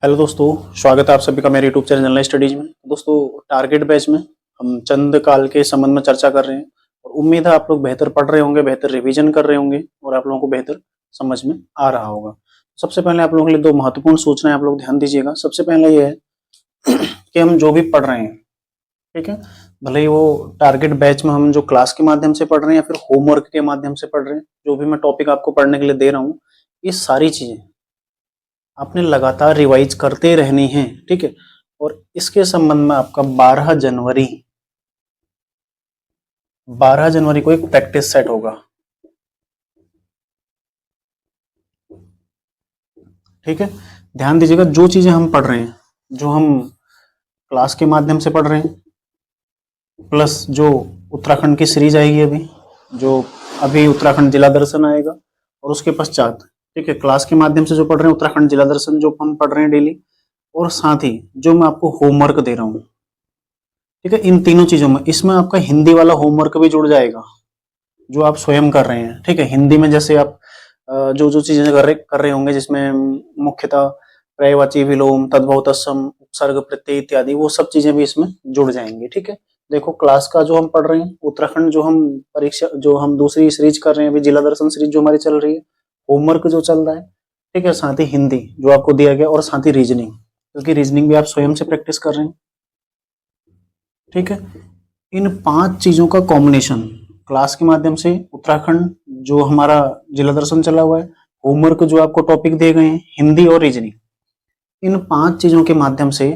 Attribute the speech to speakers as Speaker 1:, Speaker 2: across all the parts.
Speaker 1: Hello दोस्तों, स्वागत है आप सभी का मेरे यूट्यूब चैनल जनरल स्टडीज में। दोस्तों, टारगेट बैच में हम चंद काल के संबंध में चर्चा कर रहे हैं और उम्मीद है आप लोग बेहतर पढ़ रहे होंगे, बेहतर रिवीजन कर रहे होंगे और आप लोगों को बेहतर समझ में आ रहा होगा। सबसे पहले आप लोगों के लिए दो महत्वपूर्ण सूचनाएं आप लोग ध्यान दीजिएगा। सबसे पहले ये है कि हम जो भी पढ़ रहे हैं, ठीक है, भले ही वो टारगेट बैच में हम जो क्लास के माध्यम से पढ़ रहे हैं या फिर होमवर्क के माध्यम से पढ़ रहे हैं, जो भी मैं टॉपिक आपको पढ़ने के लिए दे रहा हूँ, ये सारी चीजें आपने लगातार रिवाइज करते रहनी है, ठीक है। और इसके संबंध में आपका 12 जनवरी को एक प्रैक्टिस सेट होगा, ठीक है। ध्यान दीजिएगा, जो चीजें हम पढ़ रहे हैं, जो हम क्लास के माध्यम से पढ़ रहे हैं, प्लस जो उत्तराखंड की सीरीज आएगी अभी उत्तराखंड जिला दर्शन आएगा, और उसके पश्चात, ठीक है, क्लास के माध्यम से जो पढ़ रहे हैं उत्तराखंड जिला दर्शन जो हम पढ़ रहे हैं डेली, और साथ ही जो मैं आपको होमवर्क दे रहा हूँ, ठीक है, इन तीनों चीजों में इसमें आपका हिंदी वाला होमवर्क भी जुड़ जाएगा जो आप स्वयं कर रहे हैं, ठीक है। हिंदी में जैसे आप जो जो चीजें कर रहे होंगे, जिसमें मुख्यतः पर्यायवाची, विलोम, तद्भव, तत्सम, उपसर्ग, प्रत्यय इत्यादि, वो सब चीजें भी इसमें जुड़ जाएंगी, ठीक है। देखो, क्लास का जो हम पढ़ रहे हैं, उत्तराखंड जो हम परीक्षा, जो हम दूसरी सीरीज कर रहे हैं अभी, जिला दर्शन सीरीज जो हमारी चल रही है, होमवर्क जो चल रहा है, ठीक है, साथ ही हिंदी जो आपको दिया गया, और साथ ही रीजनिंग, क्योंकि रीजनिंग भी आप स्वयं से प्रैक्टिस कर रहे हैं, ठीक है। इन 5 चीजों का कॉम्बिनेशन, क्लास के माध्यम से उत्तराखंड जो हमारा जिला दर्शन चला हुआ है, होमवर्क जो आपको टॉपिक दिए गए हैं, हिंदी और रीजनिंग, इन 5 चीजों के माध्यम से,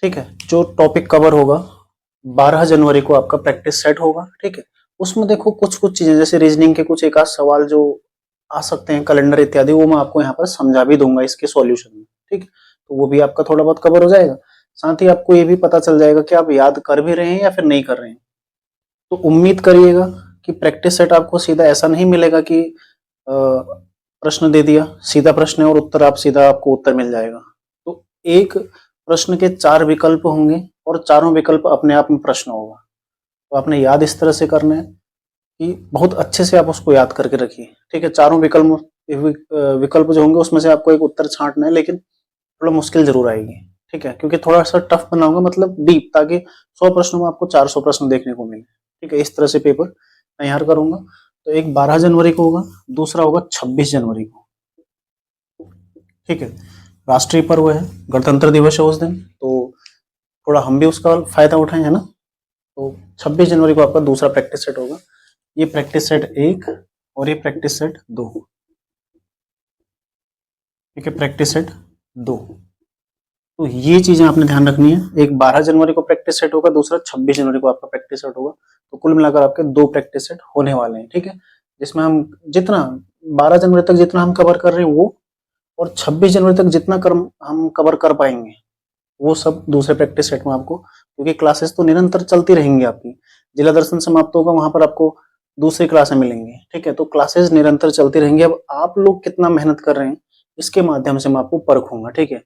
Speaker 1: ठीक है, जो टॉपिक कवर होगा, 12 जनवरी को आपका प्रैक्टिस सेट होगा, ठीक है। उसमें देखो कुछ कुछ चीजें, जैसे रीजनिंग के कुछ एक आध सवाल जो आ सकते हैं, कैलेंडर इत्यादि, वो मैं आपको यहाँ पर समझा भी दूंगा इसके सॉल्यूशन में, ठीक है। तो वो भी आपका थोड़ा बहुत कवर हो जाएगा। साथ ही आपको ये भी पता चल जाएगा कि आप याद कर भी रहे हैं या फिर नहीं कर रहे हैं। तो उम्मीद करिएगा कि प्रैक्टिस सेट आपको सीधा ऐसा नहीं मिलेगा कि प्रश्न दे दिया, सीधा प्रश्न है और उत्तर आप सीधा, आपको उत्तर मिल जाएगा। तो एक प्रश्न के 4 विकल्प होंगे और चारों विकल्प अपने आप में प्रश्न होगा। तो आपने याद इस तरह से करना है कि बहुत अच्छे से आप उसको याद करके रखिए, ठीक है। चारों विकल्प जो होंगे उसमें से आपको एक उत्तर छांटना है, लेकिन थोड़ा मुश्किल जरूर आएगी, ठीक है, क्योंकि थोड़ा सा टफ बनाऊंगा, मतलब डीप, ताकि 100 प्रश्नों में आपको 400 प्रश्न देखने को मिले, ठीक है। इस तरह से पेपर तैयार करूंगा। तो एक 12 जनवरी को होगा, दूसरा होगा 26 जनवरी को, ठीक है। राष्ट्रीय पर्व है, गणतंत्र दिवस है उस दिन, तो थोड़ा हम भी उसका फायदा उठाएं, है ना। तो 26 जनवरी को आपका दूसरा प्रैक्टिस सेट होगा। ये प्रैक्टिस सेट 1 और ये प्रैक्टिस सेट 2, ठीक है, प्रैक्टिस सेट 2। तो ये चीजें आपने ध्यान रखनी है। एक 12 जनवरी को प्रैक्टिस सेट होगा, दूसरा 26 जनवरी को आपका प्रैक्टिस सेट होगा। तो कुल मिलाकर आपके 2 प्रैक्टिस सेट होने वाले हैं, ठीक है, जिसमें हम जितना 12 जनवरी तक जितना हम कवर कर रहे हैं वो, और 26 जनवरी तक जितना हम कवर कर पाएंगे वो सब दूसरे प्रैक्टिस सेट में आपको, क्योंकि क्लासेस तो निरंतर चलती रहेंगी आपकी। जिला दर्शन समाप्त होगा, वहां पर आपको दूसरी क्लासें मिलेंगी, ठीक है। तो क्लासेस निरंतर चलती रहेंगी। अब आप लोग कितना मेहनत कर रहे हैं, इसके माध्यम से मैं आपको परखूंगा, ठीक है।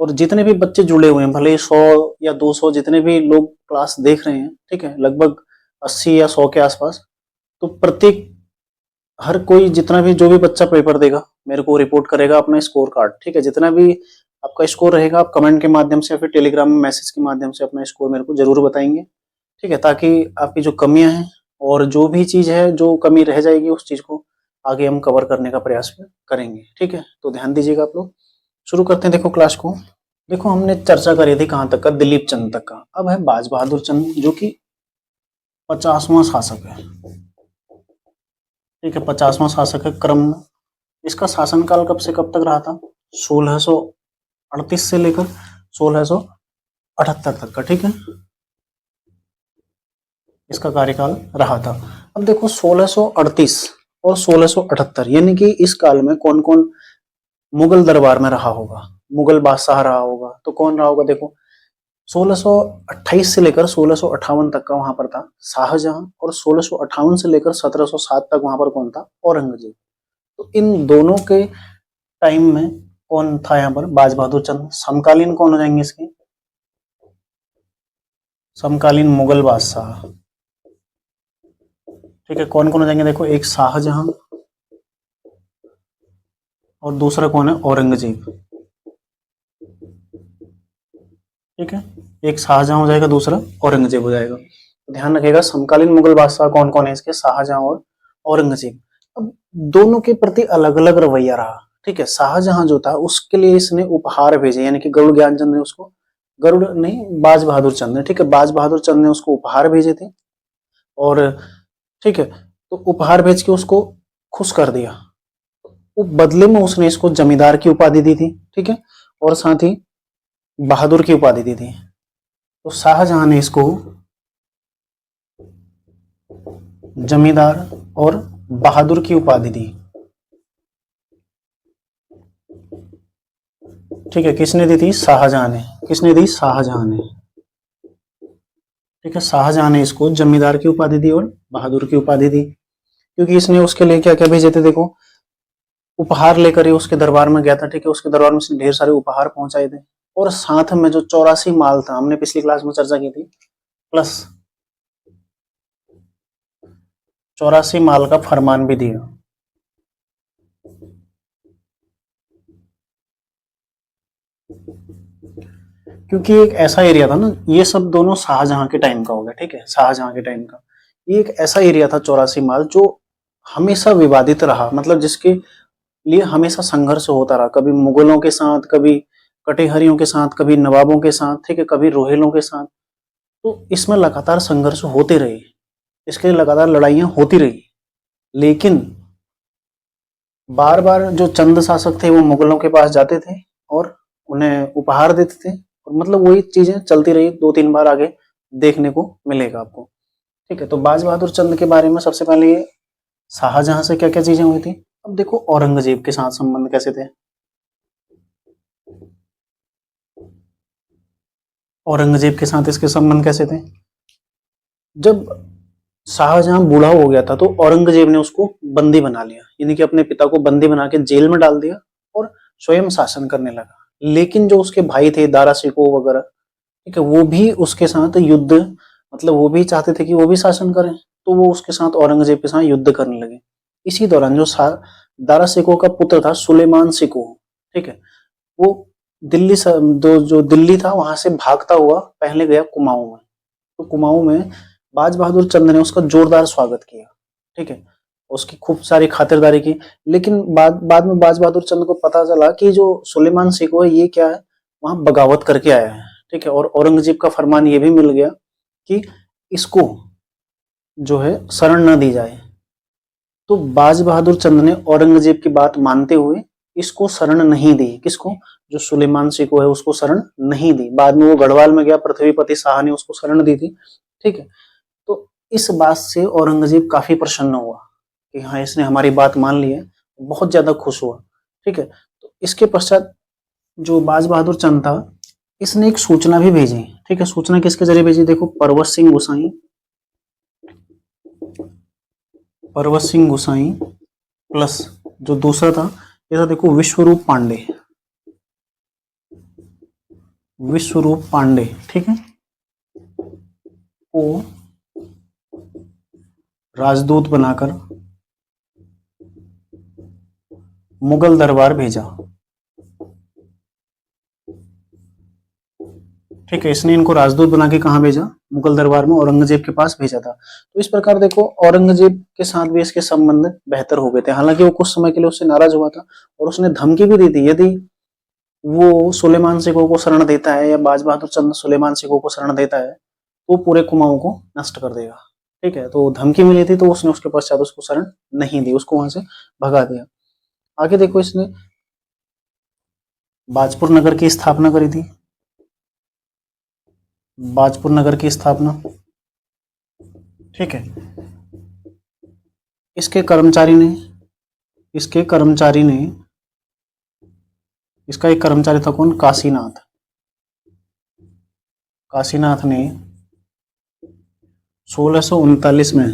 Speaker 1: और जितने भी बच्चे जुड़े हुए हैं, भले ही 100 या 200 जितने भी लोग क्लास देख रहे हैं, ठीक है, लगभग 80 या 100 के आसपास, तो प्रत्येक, हर कोई, जितना भी, जो भी बच्चा पेपर देगा, मेरे को रिपोर्ट करेगा अपना स्कोर कार्ड, ठीक है। जितना भी आपका स्कोर रहेगा, आप कमेंट के माध्यम से या फिर टेलीग्राम में मैसेज के माध्यम से अपना स्कोर मेरे को जरूर बताएंगे, ठीक है, ताकि आपकी जो कमियां हैं और जो भी चीज है, जो कमी रह जाएगी, उस चीज को आगे हम कवर करने का प्रयास करेंगे, ठीक है। तो ध्यान दीजिएगा आप लोग। शुरू करते हैं, देखो क्लास को। देखो, हमने चर्चा करी थी कहां तक का, दिलीप चंद तक का। अब है बाज बहादुर चंद, जो कि 50वां शासक है, ठीक है, 50वां शासक है क्रम में। इसका शासनकाल कब से कब तक रहा था? 1638 से लेकर 1678 तक का, ठीक है, इसका कार्यकाल रहा था। अब देखो, 1638 और 1678, यानी कि इस काल में कौन कौन मुगल दरबार में रहा होगा, मुगल बादशाह रहा होगा, तो कौन रहा होगा? देखो, 1628 से लेकर 1658 तक का वहां पर था शाहजहां, और 1658 से लेकर 1707 तक वहां पर कौन था? औरंगजेब। तो इन दोनों के टाइम में कौन था यहाँ पर? बाज बहादुर चंद। समकालीन कौन हो जाएंगे इसके? समकालीन मुगल बादशाह, ठीक है, कौन कौन हो जाएंगे? देखो, एक शाहजहां और दूसरा कौन है? औरंगजेब, ठीक है, एक शाहजहां हो जाएगा, दूसरा औरंगजेब हो जाएगा। तो ध्यान रखिएगा समकालीन मुगल बादशाह कौन कौन है इसके, शाहजहां और औरंगजेब। अब दोनों के प्रति अलग अलग रवैया रहा। ठीक है, शाहजहां जो था उसके लिए इसने उपहार भेजे, यानी कि गरुड़ ज्ञानचंद ने उसको, गरुड़ नहीं, बाज बहादुर चंद ने, ठीक है, बाज बहादुर चंद ने उसको उपहार भेजे थे। और ठीक है, तो उपहार भेज के उसको खुश कर दिया। वो बदले में उसने इसको जमींदार की उपाधि दी थी। ठीक है, और साथ ही बहादुर की उपाधि दी थी। तो शाहजहां ने इसको जमींदार और बहादुर की उपाधि दी। ठीक है, किसने दी थी, शाहजहां ने। किसने दी, शाहजहां ने। ठीक है, शाहजहां ने इसको जमींदार की उपाधि दी और बहादुर की उपाधि दी, क्योंकि इसने उसके लिए क्या क्या भेजे थे, देखो उपहार लेकर ही उसके दरबार में गया था। ठीक है, उसके दरबार में ढेर सारे उपहार पहुंचाए थे, और साथ में जो 84 माल था, हमने पिछली क्लास में चर्चा की थी, प्लस 84 माल का फरमान भी दिया। क्योंकि एक ऐसा एरिया था ना, ये सब दोनों शाहजहां के टाइम का हो गया। ठीक है, शाहजहां के टाइम का ये एक ऐसा एरिया था 84 माल, जो हमेशा विवादित रहा, मतलब जिसके लिए हमेशा संघर्ष होता रहा, कभी मुगलों के साथ, कभी कटेहरियों के साथ, कभी नवाबों के साथ, ठीक है, कभी रोहिलों के साथ। तो इसमें लगातार संघर्ष होते रहे, इसके लिए लगातार लड़ाइयां होती रही। लेकिन बार बार जो चंद शासक थे वो मुगलों के पास जाते थे और उन्हें उपहार देते थे, और मतलब वही चीजें चलती रही, दो तीन बार आगे देखने को मिलेगा आपको। ठीक है, तो बाज बहादुर चंद के बारे में सबसे पहले ये शाहजहां से क्या क्या चीजें हुई थी। अब देखो औरंगजेब के साथ संबंध कैसे थे। औरंगजेब के साथ इसके संबंध कैसे थे। जब शाहजहां बूढ़ा हो गया था तो औरंगजेब ने उसको बंदी बना लिया, यानी कि अपने पिता को बंदी बना के जेल में डाल दिया और स्वयं शासन करने लगा। लेकिन जो उसके भाई थे दारा शिकोह वगैरह, ठीक है, वो भी उसके साथ युद्ध, मतलब वो भी चाहते थे कि वो भी शासन करें, तो वो उसके साथ औरंगजेब के साथ युद्ध करने लगे। इसी दौरान जो दारा शिकोह का पुत्र था सुलेमान शिकोह, ठीक है, वो जो दिल्ली था वहां से भागता हुआ पहले गया कुमाऊं में। तो कुमाऊं में बाज बहादुर चंद ने उसका जोरदार स्वागत किया। ठीक है, उसकी खूब सारी खातिरदारी की। लेकिन बाद बाद में बाज बहादुर चंद को पता चला कि जो सुलेमान शिकोह है ये क्या है, वहां बगावत करके आया है। ठीक है, और औरंगजेब का फरमान ये भी मिल गया कि इसको जो है शरण न दी जाए। तो बाज बहादुर चंद ने औरंगजेब की बात मानते हुए इसको शरण नहीं दी। किसको, जो सुलेमान शिकोह है उसको शरण नहीं दी। बाद में वो गढ़वाल में गया, पृथ्वीपति शाह ने उसको शरण दी थी। ठीक है, तो इस बात से औरंगजेब काफी प्रसन्न हुआ कि हाँ इसने हमारी बात मान ली है, बहुत ज्यादा खुश हुआ। ठीक है, तो इसके पश्चात जो बाज बहादुर चंद था इसने एक सूचना भी भेजी। ठीक है, सूचना किसके जरिए भेजी, देखो परवत सिंह गोसाई प्लस जो दूसरा था ये था, देखो विश्वरूप पांडे। ठीक है, वो राजदूत बनाकर मुगल दरबार भेजा। ठीक है, इसने इनको राजदूत बना के कहाँ भेजा, मुगल दरबार में औरंगजेब के पास भेजा था। तो इस प्रकार देखो औरंगजेब के साथ भी इसके संबंध बेहतर हो गए थे। हालांकि वो कुछ समय के लिए उससे नाराज हुआ था और उसने धमकी भी दी थी, यदि वो सुलेमान सिकोह को शरण देता है या बाज बहादुर चंद सुलेमान सिकोह को शरण देता है तो पूरे कुमाऊं को नष्ट कर देगा। ठीक है, तो धमकी मिली थी तो उसने उसके पश्चात उसको शरण नहीं दी, उसको वहां से भगा दिया। आगे देखो इसने बाजपुर नगर की स्थापना करी थी। बाजपुर नगर की स्थापना, ठीक है, इसके कर्मचारी ने इसका एक कर्मचारी था कौन, काशीनाथ। काशीनाथ ने 1639 में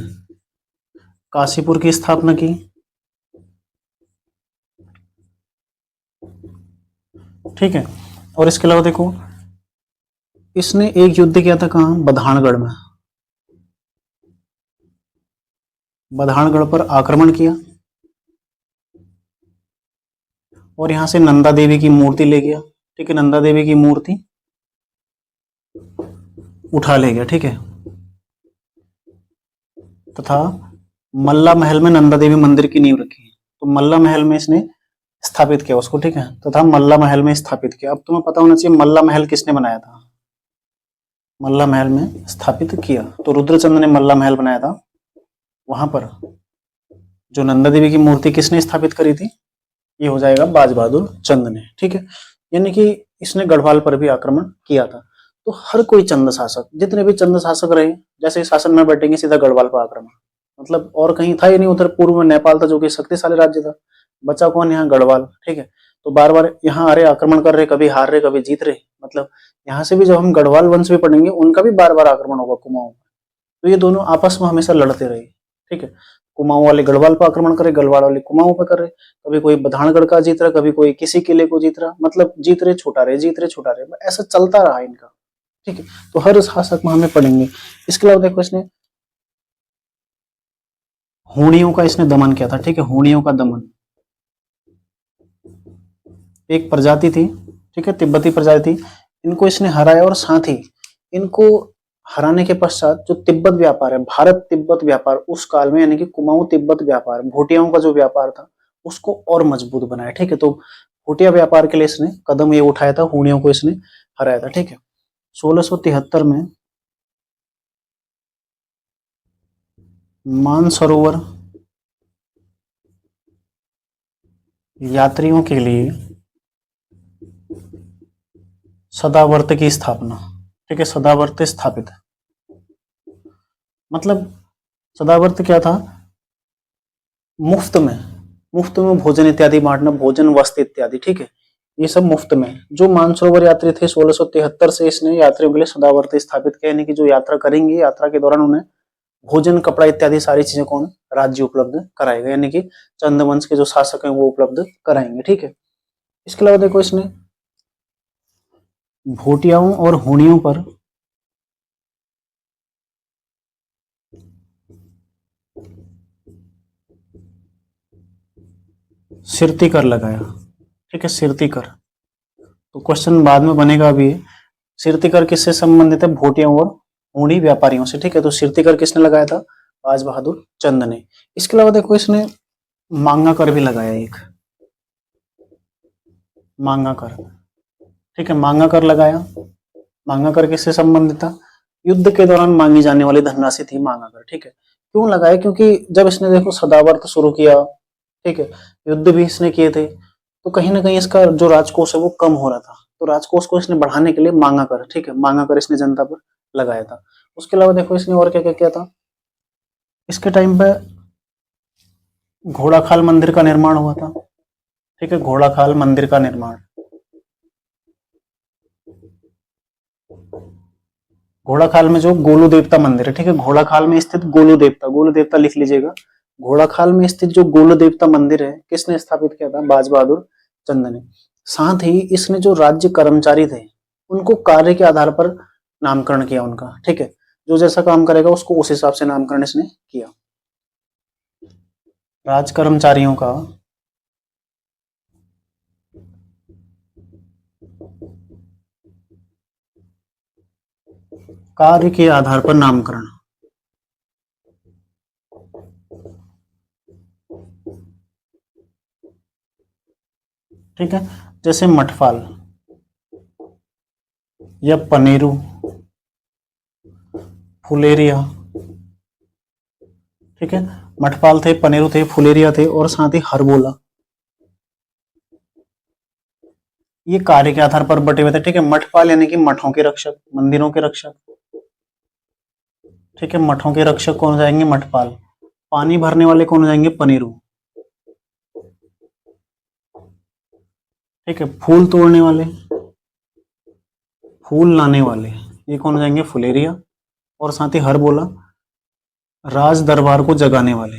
Speaker 1: काशीपुर की स्थापना की। ठीक है, और इसके अलावा देखो इसने एक युद्ध किया था कहां, बधानगढ़ में। बधानगढ़ पर आक्रमण किया और यहां से नंदा देवी की मूर्ति ले गया। ठीक है, नंदा देवी की मूर्ति उठा ले गया, ठीक है। तथा मल्ला महल में नंदा देवी मंदिर की नींव रखी। तो मल्ला महल में इसने स्थापित किया उसको, ठीक है, तथा मल्ला महल में स्थापित किया। अब तुम्हें पता होना चाहिए मल्ला महल किसने बनाया था। मल्ला महल में स्थापित किया तो रुद्रचंद ने मल्ला महल बनाया था। वहां पर जो नंदा देवी की मूर्ति किसने स्थापित करी थी, ये हो जाएगा बाज बहादुर चंद ने, ठीक है। यानी कि इसने गढ़वाल पर भी आक्रमण किया था। तो हर कोई चंद शासक, जितने भी चंद शासक रहे, जैसे शासन में बैठेंगे सीधा गढ़वाल पर आक्रमण, मतलब और कहीं था ही नहीं। उधर पूर्व में नेपाल था जो कि शक्तिशाली राज्य था, बचा कौन, यहाँ गढ़वाल, ठीक है। तो बार बार यहाँ आ रहे, आक्रमण कर रहे, कभी हार रहे कभी जीत रहे, मतलब यहाँ से भी जब हम गढ़वाल वंश भी पढ़ेंगे उनका भी बार बार आक्रमण होगा कुमाऊं। तो ये दोनों आपस में हमेशा लड़ते रहे, ठीक है। कुमाऊं वाले गढ़वाल पर आक्रमण करे, गढ़वाल वाले कुमाऊं पर कर रहे, कभी कोई बधानगढ़ का जीत रहा, कभी कोई किसी किले को जीत रहा, मतलब जीत रहे छुटा रहे, जीत रहे छुटा रहे, ऐसा चलता रहा इनका, ठीक है। तो हर शासक में हमें पढ़ेंगे। इसके अलावा देखो इसने हूणियों का इसने दमन किया था, ठीक है। हूणियों का दमन एक प्रजाति थी, ठीक है, तिब्बती प्रजाति थी। इनको इसने हराया और साथ ही इनको हराने के पश्चात जो तिब्बत व्यापार है, भारत तिब्बत व्यापार उस काल में, यानी कि कुमाऊं तिब्बत व्यापार, भूटियाओं का जो व्यापार था उसको और मजबूत बनाया, ठीक है। तो भूटिया व्यापार के लिए इसने कदम ये उठाया था, हूणियों को इसने हराया था, ठीक है। 1673 में मानसरोवर यात्रियों के लिए सदावर्त की स्थापना, ठीक है, सदावर्त स्थापित। मतलब सदावर्त क्या था, मुफ्त में भोजन इत्यादि बांटना, भोजन वस्त्र इत्यादि, ठीक है, ये सब मुफ्त में। जो मानसरोवर यात्री थे 1673 से इसने यात्रियों के लिए सदावर्त स्थापित किया, यानी कि जो यात्रा करेंगे, यात्रा के दौरान उन्हें भोजन, कपड़ा इत्यादि सारी चीजें कौन, राज्य उपलब्ध कराएगा, यानी कि चंदवंश के जो शासक हैं वो उपलब्ध कराएंगे, ठीक है। इसके अलावा देखो इसने भूटियाओं और हूणियों पर सिरती कर लगाया, ठीक है, सिरती कर। तो क्वेश्चन बाद में बनेगा अभी, सिरती कर किससे संबंधित है, भूटियाओं और हूणी व्यापारियों से, ठीक है। तो सिरती कर किसने लगाया था, बाज बहादुर चंद ने। इसके अलावा देखो इसने मांगा कर भी लगाया, एक मांगा कर, ठीक है, मांगा कर लगाया। मांगा कर किससे संबंधित था, युद्ध के दौरान मांगी जाने वाली धनराशि थी मांगा कर, ठीक है। क्यों लगाया, क्योंकि जब इसने देखो सदावर्त शुरू किया, ठीक है, युद्ध भी इसने किए थे, तो कहीं ना कहीं इसका जो राजकोष है वो कम हो रहा था। तो राजकोष को इसने बढ़ाने के लिए मांगा कर, ठीक है, मांगा कर इसने जनता पर लगाया था। उसके अलावा देखो इसने और क्या क्या किया था, इसके टाइम पे घोड़ाखाल मंदिर का निर्माण हुआ था, ठीक है, घोड़ाखाल मंदिर का निर्माण। घोड़ाखाल में जो गोलू देवता मंदिर है, ठीक है, घोड़ाखाल में स्थित गोलू देवता लिख लीजिएगा। घोड़ाखाल में स्थित जो गोलू देवता मंदिर है किसने स्थापित किया था, बाज बहादुर चंद ने। साथ ही इसने जो राज्य कर्मचारी थे उनको कार्य के आधार पर नामकरण किया उनका, ठीक है, जो जैसा काम करेगा उसको उस हिसाब से नामकरण इसने किया। राज कर्मचारियों का कार्य के आधार पर नामकरण, ठीक है, जैसे मठपाल या पनेरू, फुलेरिया, ठीक है, मठपाल थे, पनेरू थे, फुलेरिया थे और साथ ही हरबोला, ये कार्य के आधार पर बटे हुए थे, ठीक है। मठपाल यानी कि मठों के रक्षक, मंदिरों के रक्षक, ठीक है, मठों के रक्षक कौन हो जाएंगे, मठपाल। पानी भरने वाले कौन हो जाएंगे, पनेरू, ठीक है। फूल तोड़ने वाले, फूल लाने वाले, ये कौन हो जाएंगे, फुलेरिया। और साथ ही हरबोला, राज दरबार को जगाने वाले,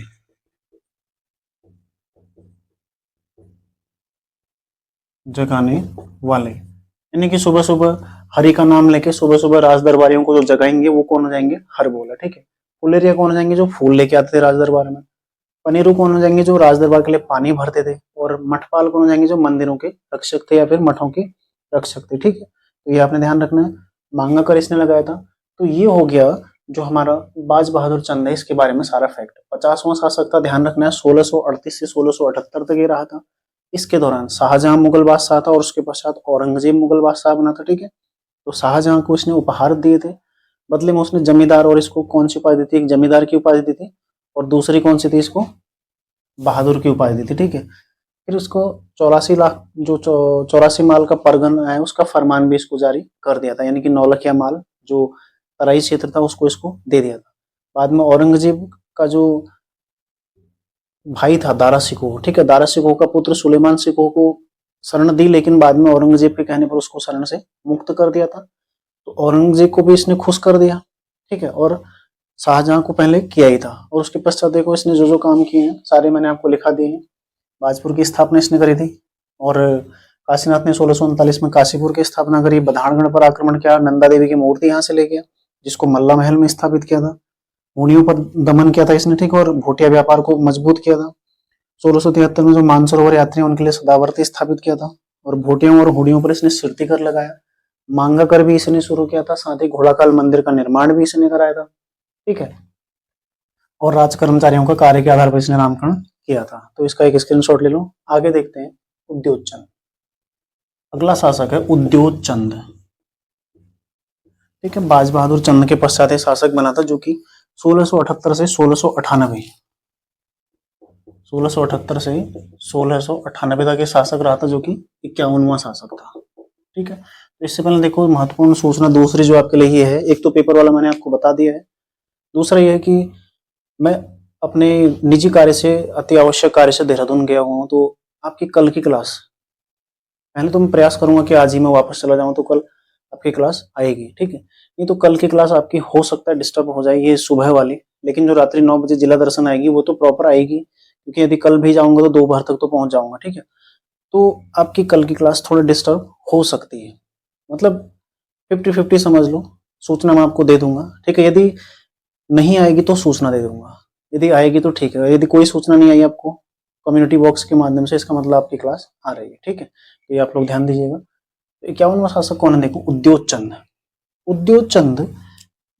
Speaker 1: यानी कि सुबह सुबह हरि का नाम लेके सुबह सुबह राज दरबारियों को जो जगाएंगे वो कौन हो जाएंगे, हरबोला, ठीक है। फुलेरिया कौन हो जाएंगे, जो फूल लेके आते थे राज दरबार में। पनेरू कौन हो जाएंगे, जो राज दरबार के लिए पानी भरते थे। और मठपाल कौन हो जाएंगे, जो मंदिरों के रक्षक थे या फिर मठों के रक्षक थे, ठीक है। तो ये आपने ध्यान रखना है। मांगा कर इसने लगाया था। तो ये हो गया जो हमारा बाज बहादुर चंद है, इसके बारे में सारा फैक्ट। 50वां शासक का ध्यान रखना है, 1638 से 1678 तक ये रहा था। इसके दौरान शाहजहां मुगल बादशाह था और उसके पश्चात औरंगजेब मुगल बादशाह बना था, ठीक है। तो शाहजहां को इसने उपहार दिए थे, बदले में उसने जमींदार और इसको कौन सी उपाधि दी थी, एक जमींदार की उपाधि दी थी और दूसरी कौन सी थी, इसको बहादुर की उपाधि दी थी, ठीक है। फिर उसको 84 लाख जो 84 माल का परगन है उसका फरमान भी इसको जारी कर दिया था, यानी कि 9 लाख माल जो तराई क्षेत्र था उसको इसको दे दिया था। बाद में औरंगजेब का जो भाई था दारा शिकोह, ठीक है, दारा शिकोह का पुत्र सुलेमान शिकोह को शरण दी, लेकिन बाद में औरंगजेब के कहने पर उसको शरण से मुक्त कर दिया था। तो औरंगजेब को भी इसने खुश कर दिया, ठीक है, और शाहजहां को पहले किया ही था। और उसके पश्चात देखो इसने जो जो काम किए हैं सारे मैंने आपको लिखा दिए हैं। बाजपुर की स्थापना इसने करी थी और काशीनाथ ने 1639 में काशीपुर की स्थापना करी। बधानगढ़ पर आक्रमण किया, नंदा देवी की मूर्ति यहाँ से ले गया जिसको मल्ला महल में स्थापित किया था। हुनियों पर दमन किया था इसने, ठीक है, और भूटिया व्यापार को मजबूत किया था। 1673 में जो मानसरोवर यात्री उनके लिए सदावर्ती स्थापित किया था और भूटियों और हुडियों पर इसने सिरती कर लगाया। मांगा कर भी इसने शुरू किया था, साथ ही घोड़ाकाल मंदिर का निर्माण भी इसने कराया था, ठीक है, और राज कर्मचारियों का कार्य के आधार पर इसने नामकरण किया था। तो इसका एक स्क्रीनशॉट ले लो। आगे देखते हैं उद्योत चंद। अगला शासक है उद्योत चंद, ठीक है। बाज बहादुर चंद के पश्चात ये शासक बना था जो कि 1678 से 1698 1678 से 1698 तक ये शासक रहा था, जो कि 51वां शासक था, ठीक है। तो इससे पहले देखो महत्वपूर्ण सूचना दूसरी जो आपके लिए ये है, एक तो पेपर वाला मैंने आपको बता दिया है, दूसरा ये है कि मैं अपने निजी कार्य से, अति आवश्यक कार्य से देहरादून गया हुआ हूँ, तो आपकी कल की क्लास, पहले तो मैं प्रयास करूंगा कि आज ही मैं वापस चला जाऊं, तो कल आपकी क्लास आएगी, ठीक है। नहीं तो कल की क्लास आपकी हो सकता है डिस्टर्ब हो जाए, ये सुबह वाली, लेकिन जो रात्रि 9 बजे जिला दर्शन आएगी वो तो प्रॉपर आएगी, क्योंकि यदि कल भी जाऊंगा तो दोपहर तक तो पहुंच जाऊंगा, ठीक है। तो आपकी कल की क्लास थोड़ी डिस्टर्ब हो सकती है, मतलब 50-50 समझ लो। सूचना मैं आपको दे दूंगा, ठीक है। यदि नहीं आएगी तो सूचना दे दूंगा, यदि आएगी तो ठीक है, यदि कोई सूचना नहीं आई आपको कम्युनिटी बॉक्स के माध्यम से, इसका मतलब आपकी क्लास आ रही है, ठीक है। तो ये आप लोग ध्यान दीजिएगा। 51वां शासक कौन है, देखो उद्योत चंद। उद्योत चंद,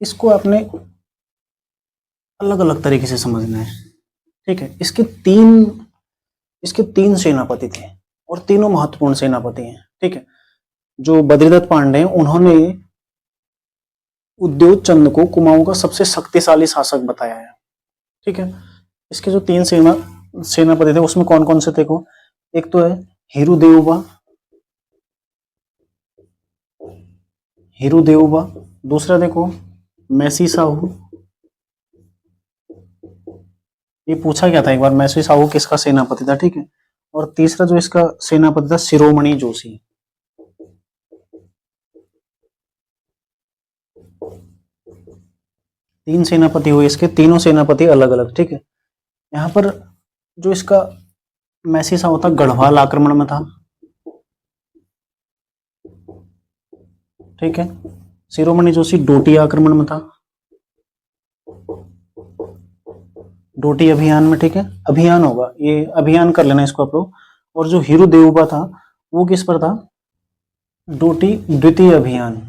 Speaker 1: इसको आपने अलग अलग तरीके से समझना है, ठीक है। इसके तीन सेनापति थे और तीनों महत्वपूर्ण सेनापति हैं, ठीक है। जो बद्रीदत्त पांडे हैं उन्होंने उद्योत चंद को कुमाऊं का सबसे शक्तिशाली शासक बताया है, ठीक है। इसके जो तीन सेनापति थे उसमें कौन कौन से थे, को एक तो है हीरू देवबा, दूसरा देखो मैसी साहू, ये पूछा गया था एक बार मैसी साहू किसका सेनापति था, ठीक है। और तीसरा जो इसका सेनापति था शिरोमणि जोशी। तीन सेनापति हुए इसके, तीनों सेनापति अलग अलग, ठीक है। यहाँ पर जो इसका मैसी साहू था गढ़वाल आक्रमण में था, ठीक है। शिरोमणि जोशी डोटी आक्रमण में था, डोटी अभियान में, ठीक है, अभियान होगा ये, अभियान कर लेना इसको आप लोग। और जो हीरू देवबा था वो किस पर था, डोटी द्वितीय अभियान,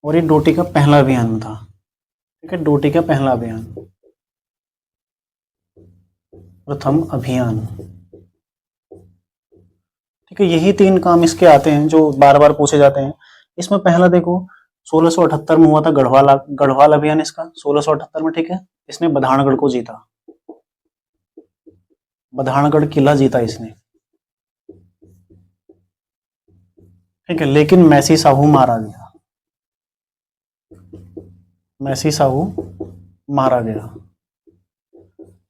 Speaker 1: और ये डोटी का पहला अभियान था, ठीक है, डोटी का पहला अभियान, प्रथम अभियान, ठीक है। यही तीन काम इसके आते हैं जो बार बार पूछे जाते हैं। इसमें पहला देखो 1678 में हुआ था गढ़वाल अभियान इसका, 1678 में, ठीक है। इसने बधानगढ़ को जीता, बधानगढ़ किला जीता इसने, ठीक है। लेकिन मैसी साहू मारा गया, मैसी साहू मारा गया,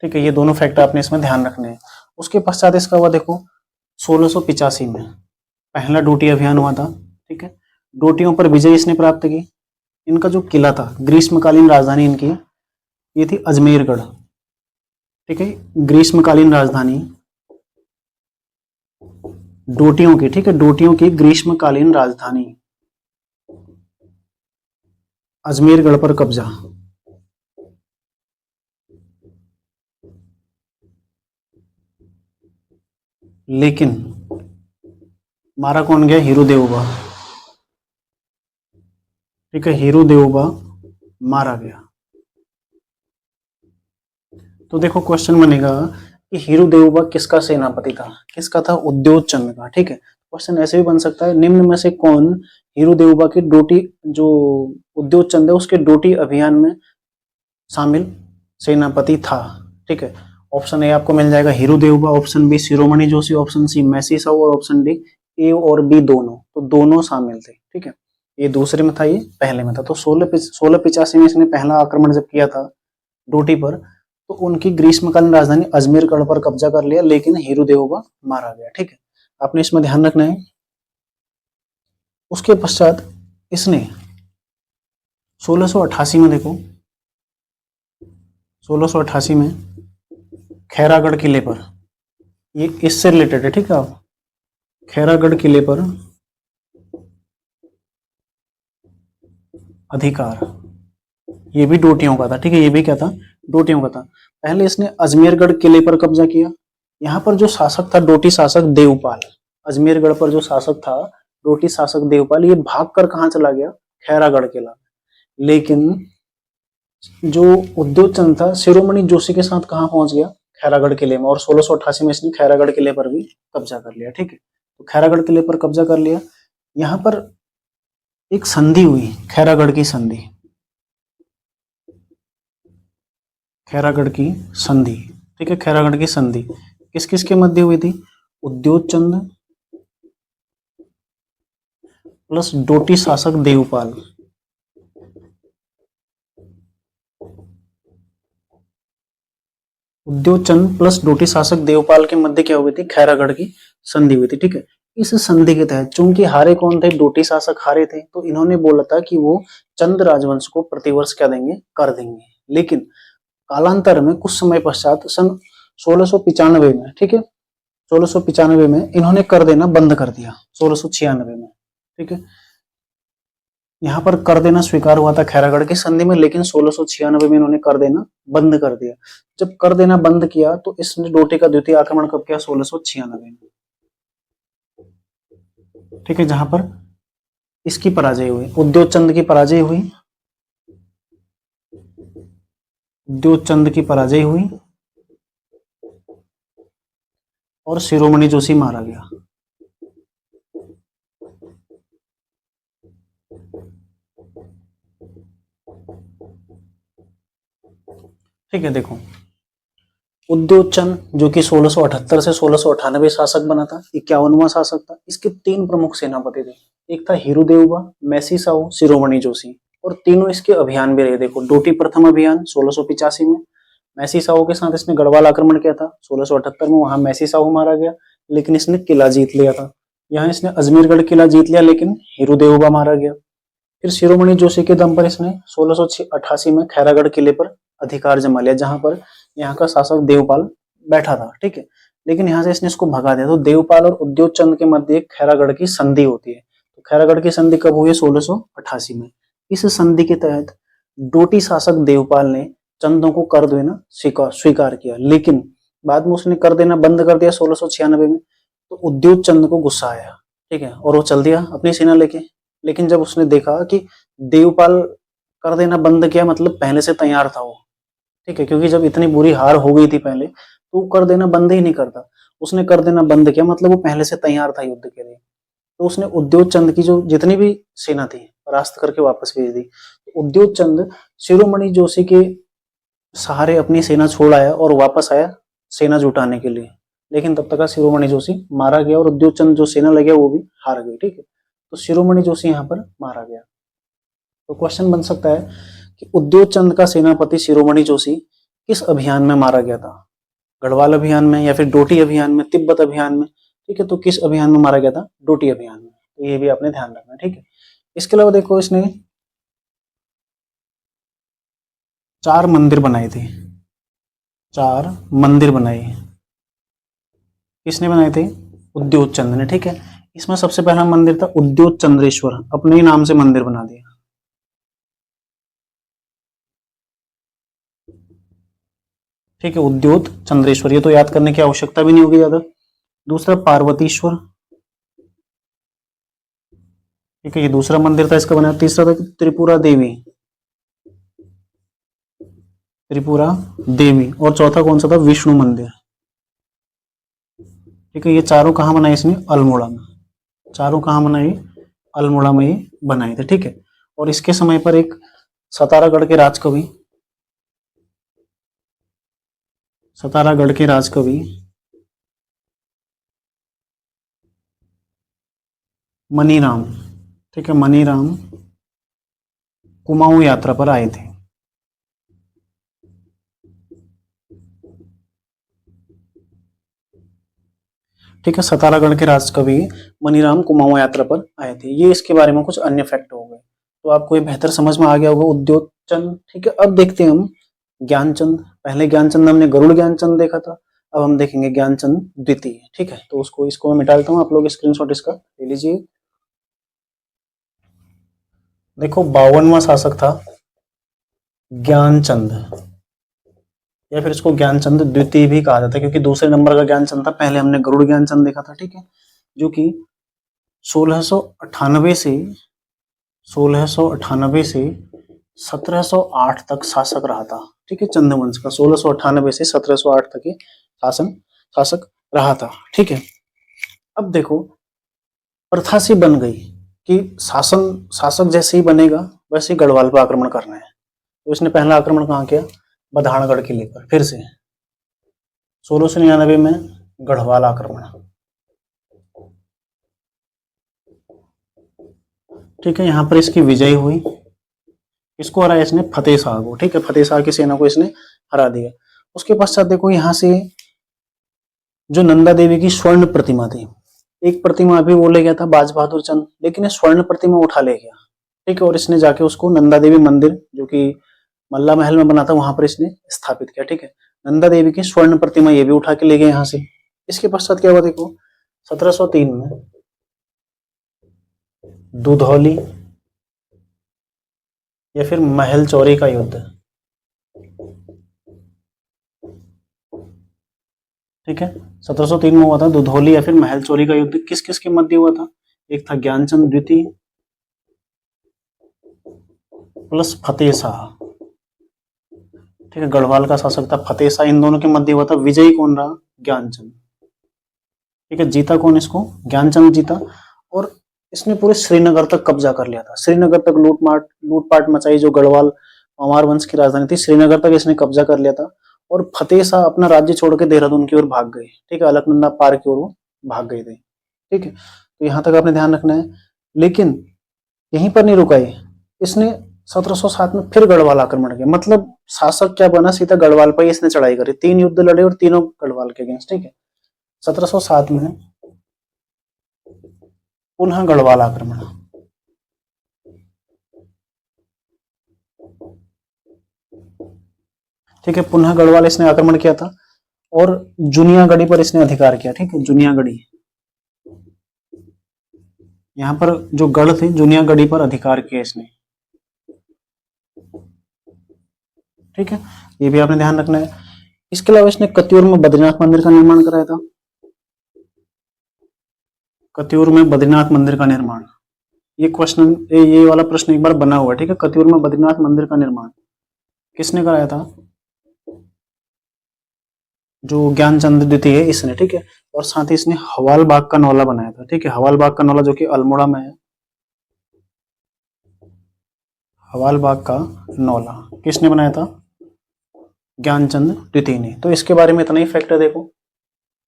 Speaker 1: ठीक है। ये दोनों फैक्ट आपने इसमें ध्यान रखने हैं। उसके पश्चात इसका हुआ देखो 1685 में पहला डोटी अभियान हुआ था, ठीक है। डोटियों पर विजय इसने प्राप्त की। इनका जो किला था, ग्रीष्मकालीन राजधानी इनकी ये थी अजमेरगढ़, ठीक है। ग्रीष्मकालीन राजधानी डोटियों की, ठीक है, डोटियों की ग्रीष्मकालीन राजधानी अजमेरगढ़ पर कब्जा। लेकिन मारा कौन गया, हीरू देवबा, ठीक है, हीरू देवबा मारा गया। तो देखो क्वेश्चन बनेगा कि हीरू देवबा किसका सेनापति था, किसका था, उद्योग चंद का। ठीक है, क्वेश्चन ऐसे भी बन सकता है, निम्न में से कौन हीरू देवबा की डोटी, जो उद्योग चंद है उसके डोटी अभियान में शामिल सेनापति था। ठीक है, ऑप्शन ए आपको मिल जाएगा हीरू देवबा, ऑप्शन बी शिरोमणि जोशी, ऑप्शन सी मैसी साहू और ऑप्शन डी ए और बी दोनों। तो दोनों शामिल थे। ठीक है, ये दूसरे में था, ये पहले में था। तो 1685 में इसने पहला आक्रमण जब किया था डोटी पर, तो उनकी ग्रीष्मकालीन राजधानी अजमेरगढ़ पर कब्जा कर लिया, लेकिन हीरू देवबा मारा गया। ठीक है, आपने इसमें ध्यान रखना है। उसके पश्चात इसने 1688 में, देखो 1688 में खैरागढ़ किले पर, ये इससे रिलेटेड है। ठीक है, आप खैरागढ़ किले पर अधिकार, ये भी डोटियों का था। ठीक है, ये भी क्या था, डोटियों का था। पहले इसने अजमेरगढ़ किले पर कब्जा किया। यहाँ पर जो शासक था डोटी शासक देवपाल, अजमेरगढ़ पर जो शासक था डोटी शासक देवपाल, ये भागकर कहाँ चला गया, खैरागढ़ किला। लेकिन जो उद्योग चंद था शिरोमणि जोशी के साथ कहाँ पहुंच गया, खैरागढ़ किले में, और 1688 में इसने खैरागढ़ किले पर भी कब्जा कर लिया। ठीक है, तो खैरागढ़ किले पर कब्जा कर लिया। यहाँ पर एक संधि हुई, खैरागढ़ की संधि, खैरागढ़ की संधि। ठीक है, खैरागढ़ की संधि किस किस के मध्य हुई थी, उद्योग चंद प्लस डोटी शासक देवपाल। उद्योग चंद प्लस डोटी शासक देवपाल के मध्य क्या हुई थी, खैरागढ़ की संधि हुई थी। ठीक है, इस संधि के तहत चूंकि हारे कौन थे, डोटी शासक हारे थे, तो इन्होंने बोला था कि वो चंद राजवंश को प्रतिवर्ष क्या देंगे, कर देंगे। लेकिन कालांतर में कुछ समय पश्चात सन 1695 में, ठीक है, 1695 में इन्होंने कर देना बंद कर दिया, 1696 में। ठीक है, यहाँ पर कर देना स्वीकार हुआ था खैरागढ़ की संधि में, लेकिन 1696 में इन्होंने कर देना बंद कर दिया। जब कर देना बंद किया तो इसने डोटी का द्वितीय आक्रमण कब किया, 1696 में। ठीक है, जहां पर इसकी पराजय हुई, उद्योग चंद की पराजय हुई, उद्योग चंद की पराजय हुई और शिरोमणि जोशी मारा गया। ठीक है, देखो उद्योग चंद जो कि 1678 से 1698 शासक बना था, 51वां शासक था। इसके तीन प्रमुख सेनापति थे, एक था हीरू देवबा, मैसी साहू, शिरोमणि जोशी, और तीनों इसके अभियान भी रहे। देखो डोटी प्रथम अभियान 1685 में मैसी साहू के साथ इसने गढ़वाल आक्रमण किया था, 1678 में वहां मैसी साहू मारा गया, लेकिन इसने किला जीत लिया था। यहाँ इसने अजमेरगढ़ किला जीत लिया, लेकिन हीरू देवबा मारा गया। फिर शिरोमणि जोशी के दम पर इसने 1688 में खैरागढ़ किले पर अधिकार जमा लिया, जहां पर यहाँ का शासक देवपाल बैठा था। ठीक है, लेकिन यहाँ से इसने इसको भगा दिया। तो देवपाल और उद्योग चंद के मध्य खैरागढ़ की संधि होती है। तो खैरागढ़ की संधि कब हुई है, 1688 में। इस संधि के तहत डोटी शासक देवपाल ने चंदों को कर देना स्वीकार किया, लेकिन बाद में उसने कर देना बंद कर दिया 1696 में। तो उद्योग चंद को गुस्सा आया, ठीक है, और वो चल दिया अपनी सेना लेके। लेकिन जब उसने देखा कि देवपाल कर देना बंद किया, मतलब पहले से तैयार था वो, ठीक है, क्योंकि जब इतनी बुरी हार हो गई थी पहले, तो वो कर देना बंद ही नहीं करता। उसने कर देना बंद किया, मतलब वो पहले से तैयार था युद्ध के लिए। तो उसने उद्योग चंद की जो जितनी भी सेना थी परास्त करके वापस भेज दी। तो उद्योग चंद शिरोमणि जोशी के सहारे अपनी सेना छोड़ आया और वापस आया सेना जुटाने के लिए, लेकिन तब तक शिरोमणि जोशी मारा गया और उद्योग चंद जो सेना लगे वो भी हार गई। ठीक है, तो शिरोमणि जोशी यहाँ पर मारा गया। तो क्वेश्चन बन सकता है कि उद्योग चंद का सेनापति शिरोमणि जोशी किस अभियान में मारा गया था, गढ़वाल अभियान में या फिर डोटी अभियान में, तिब्बत अभियान में। ठीक है, तो किस अभियान में मारा गया था, डोटी अभियान में। तो ये भी आपने ध्यान रखना। ठीक है, इसके अलावा देखो इसने 4 मंदिर बनाए थे, 4 मंदिर बनाए। किसने बनाए थे, उद्योग चंद ने। ठीक है, इसमें सबसे पहला मंदिर था उद्योग चंद्रेश्वर, अपने ही नाम से मंदिर बना दिया। ठीक है, उद्योग चंद्रेश्वर, ये तो याद करने की आवश्यकता भी नहीं होगी ज्यादा। दूसरा पार्वतीश्वर, ठीक है, ये दूसरा मंदिर था इसका बनाया। तीसरा था त्रिपुरा देवी, त्रिपुरा देवी। और चौथा कौन सा था? विष्णु मंदिर। ठीक है, ये चारों कहाँ बनाए इसने? अल्मोड़ा में। चारों कहाँ बनाई? अल्मोड़ा में ही बनाए थे। ठीक है, और इसके समय पर एक सतारागढ़ के राजकवि, सतारागढ़ के राजकवि मनीराम, ठीक है, मनीराम कुमाऊं यात्रा पर आए थे। ठीक है, सतारागढ़ के राजकवि मनीराम कुमाऊं यात्रा पर आए थे। ये इसके बारे में कुछ अन्य फैक्ट हो गए, तो आपको ये बेहतर समझ में आ गया होगा। उद्योगचंद। ठीक है, अब देखते हैं हम ज्ञानचंद। पहले ज्ञानचंद हमने गरुड़ ज्ञानचंद देखा था, अब हम देखेंगे ज्ञानचंद द्वितीय। ठीक है, तो इसको मैं मिटा देता हूँ, आप लोग स्क्रीनशॉट इसका ले लीजिए। देखो, 52वां शासक था ज्ञानचंद, या फिर इसको ज्ञानचंद द्वितीय भी कहा जाता है, क्योंकि दूसरे नंबर का ज्ञानचंद था। पहले हमने गरुड़ ज्ञानचंद देखा था। ठीक है, जो कि 1698 से 1708 तक शासक रहा था। ठीक है, चंद्रवंश का 1698 से 1708 तक ये शासक रहा था। ठीक है, अब देखो, प्रथा सी बन गई कि शासक जैसे ही बनेगा वैसे ही गढ़वाल पर आक्रमण करना है। तो इसने पहला आक्रमण कहाँ किया? बधानगढ़ किले पर। फिर से 1699 में गढ़वाल आक्रमण। ठीक है, यहां पर इसकी विजय हुई। इसको हराया इसने? फतेह शाह को। ठीक है, फतेह शाह की सेना को इसने हरा दिया। उसके पश्चात देखो, यहां से जो नंदा देवी की स्वर्ण प्रतिमा थी, एक प्रतिमा अभी वो ले गया था बाज बहादुर चंद, लेकिन स्वर्ण प्रतिमा उठा ले गया। ठीक है, और इसने जाके उसको नंदा देवी मंदिर, जो कि मल्ला महल में बना था, वहां पर इसने स्थापित किया। ठीक है, नंदा देवी की स्वर्ण प्रतिमा ये भी उठा के ले गए यहां से। इसके पश्चात क्या हुआ देखो, 1703 में दुधौली या फिर महल चौरी का युद्ध। ठीक है, 1703 में हुआ था दुधौली या फिर महल चौरी का युद्ध। किस किस के मध्य हुआ था? एक था ज्ञानचंद द्वितीय प्लस फतेह शाह। ठीक है, गढ़वाल का शासक था फतेह शाह, इन दोनों के मध्य हुआ था। विजयी कौन रहा? ज्ञानचंद। ठीक है, जीता कौन इसको? ज्ञानचंद जीता, और इसने पूरे श्रीनगर तक कब्जा कर लिया था। श्रीनगर तक लूटपाट मचाई। जो गढ़वाल परमार वंश की राजधानी थी, श्रीनगर तक इसने कब्जा कर लिया था। और फतेह शाह अपना राज्य छोड़ के देहरादून की ओर भाग गए। ठीक है, अलकनंदा पार की ओर वो भाग गए थे। ठीक है, तो यहां तक आपने ध्यान रखना है। लेकिन यहीं पर नहीं रुका ये, इसने 1707 में फिर गढ़वाल आक्रमण किया। मतलब शासक क्या बना, सीधा गढ़वाल पर इसने चढ़ाई करी। 3 युद्ध लड़े और तीनों गढ़वाल के अगेंस्ट। ठीक है, 1707 में पुनः गढ़वाल आक्रमण। ठीक है, पुनः गढ़वाल इसने आक्रमण किया था, और जुनियागढ़ी पर इसने अधिकार किया। ठीक है, जुनियागढ़ी, यहां पर जो गढ़ थे जुनियागढ़ी पर अधिकार किया इसने। ठीक है, ये भी आपने ध्यान रखना है। इसके अलावा इसने कतियूर में बद्रीनाथ मंदिर का निर्माण कराया था। कतियूर में बद्रीनाथ मंदिर का निर्माण, ये वाला प्रश्न एक बार बना हुआ है। ठीक है, कतियूर में बद्रीनाथ मंदिर का निर्माण किसने कराया था? जो ज्ञानचंद द्वितीय है इसने। ठीक है, और साथ ही इसने हवाल बाग का नौला बनाया था। ठीक है, हवाल बाग का नौला जो कि अल्मोड़ा में है। हवाल बाग का नौला किसने बनाया था? ज्ञानचंद द्वितीय ने। तो इसके बारे में इतना ही फैक्ट है। देखो,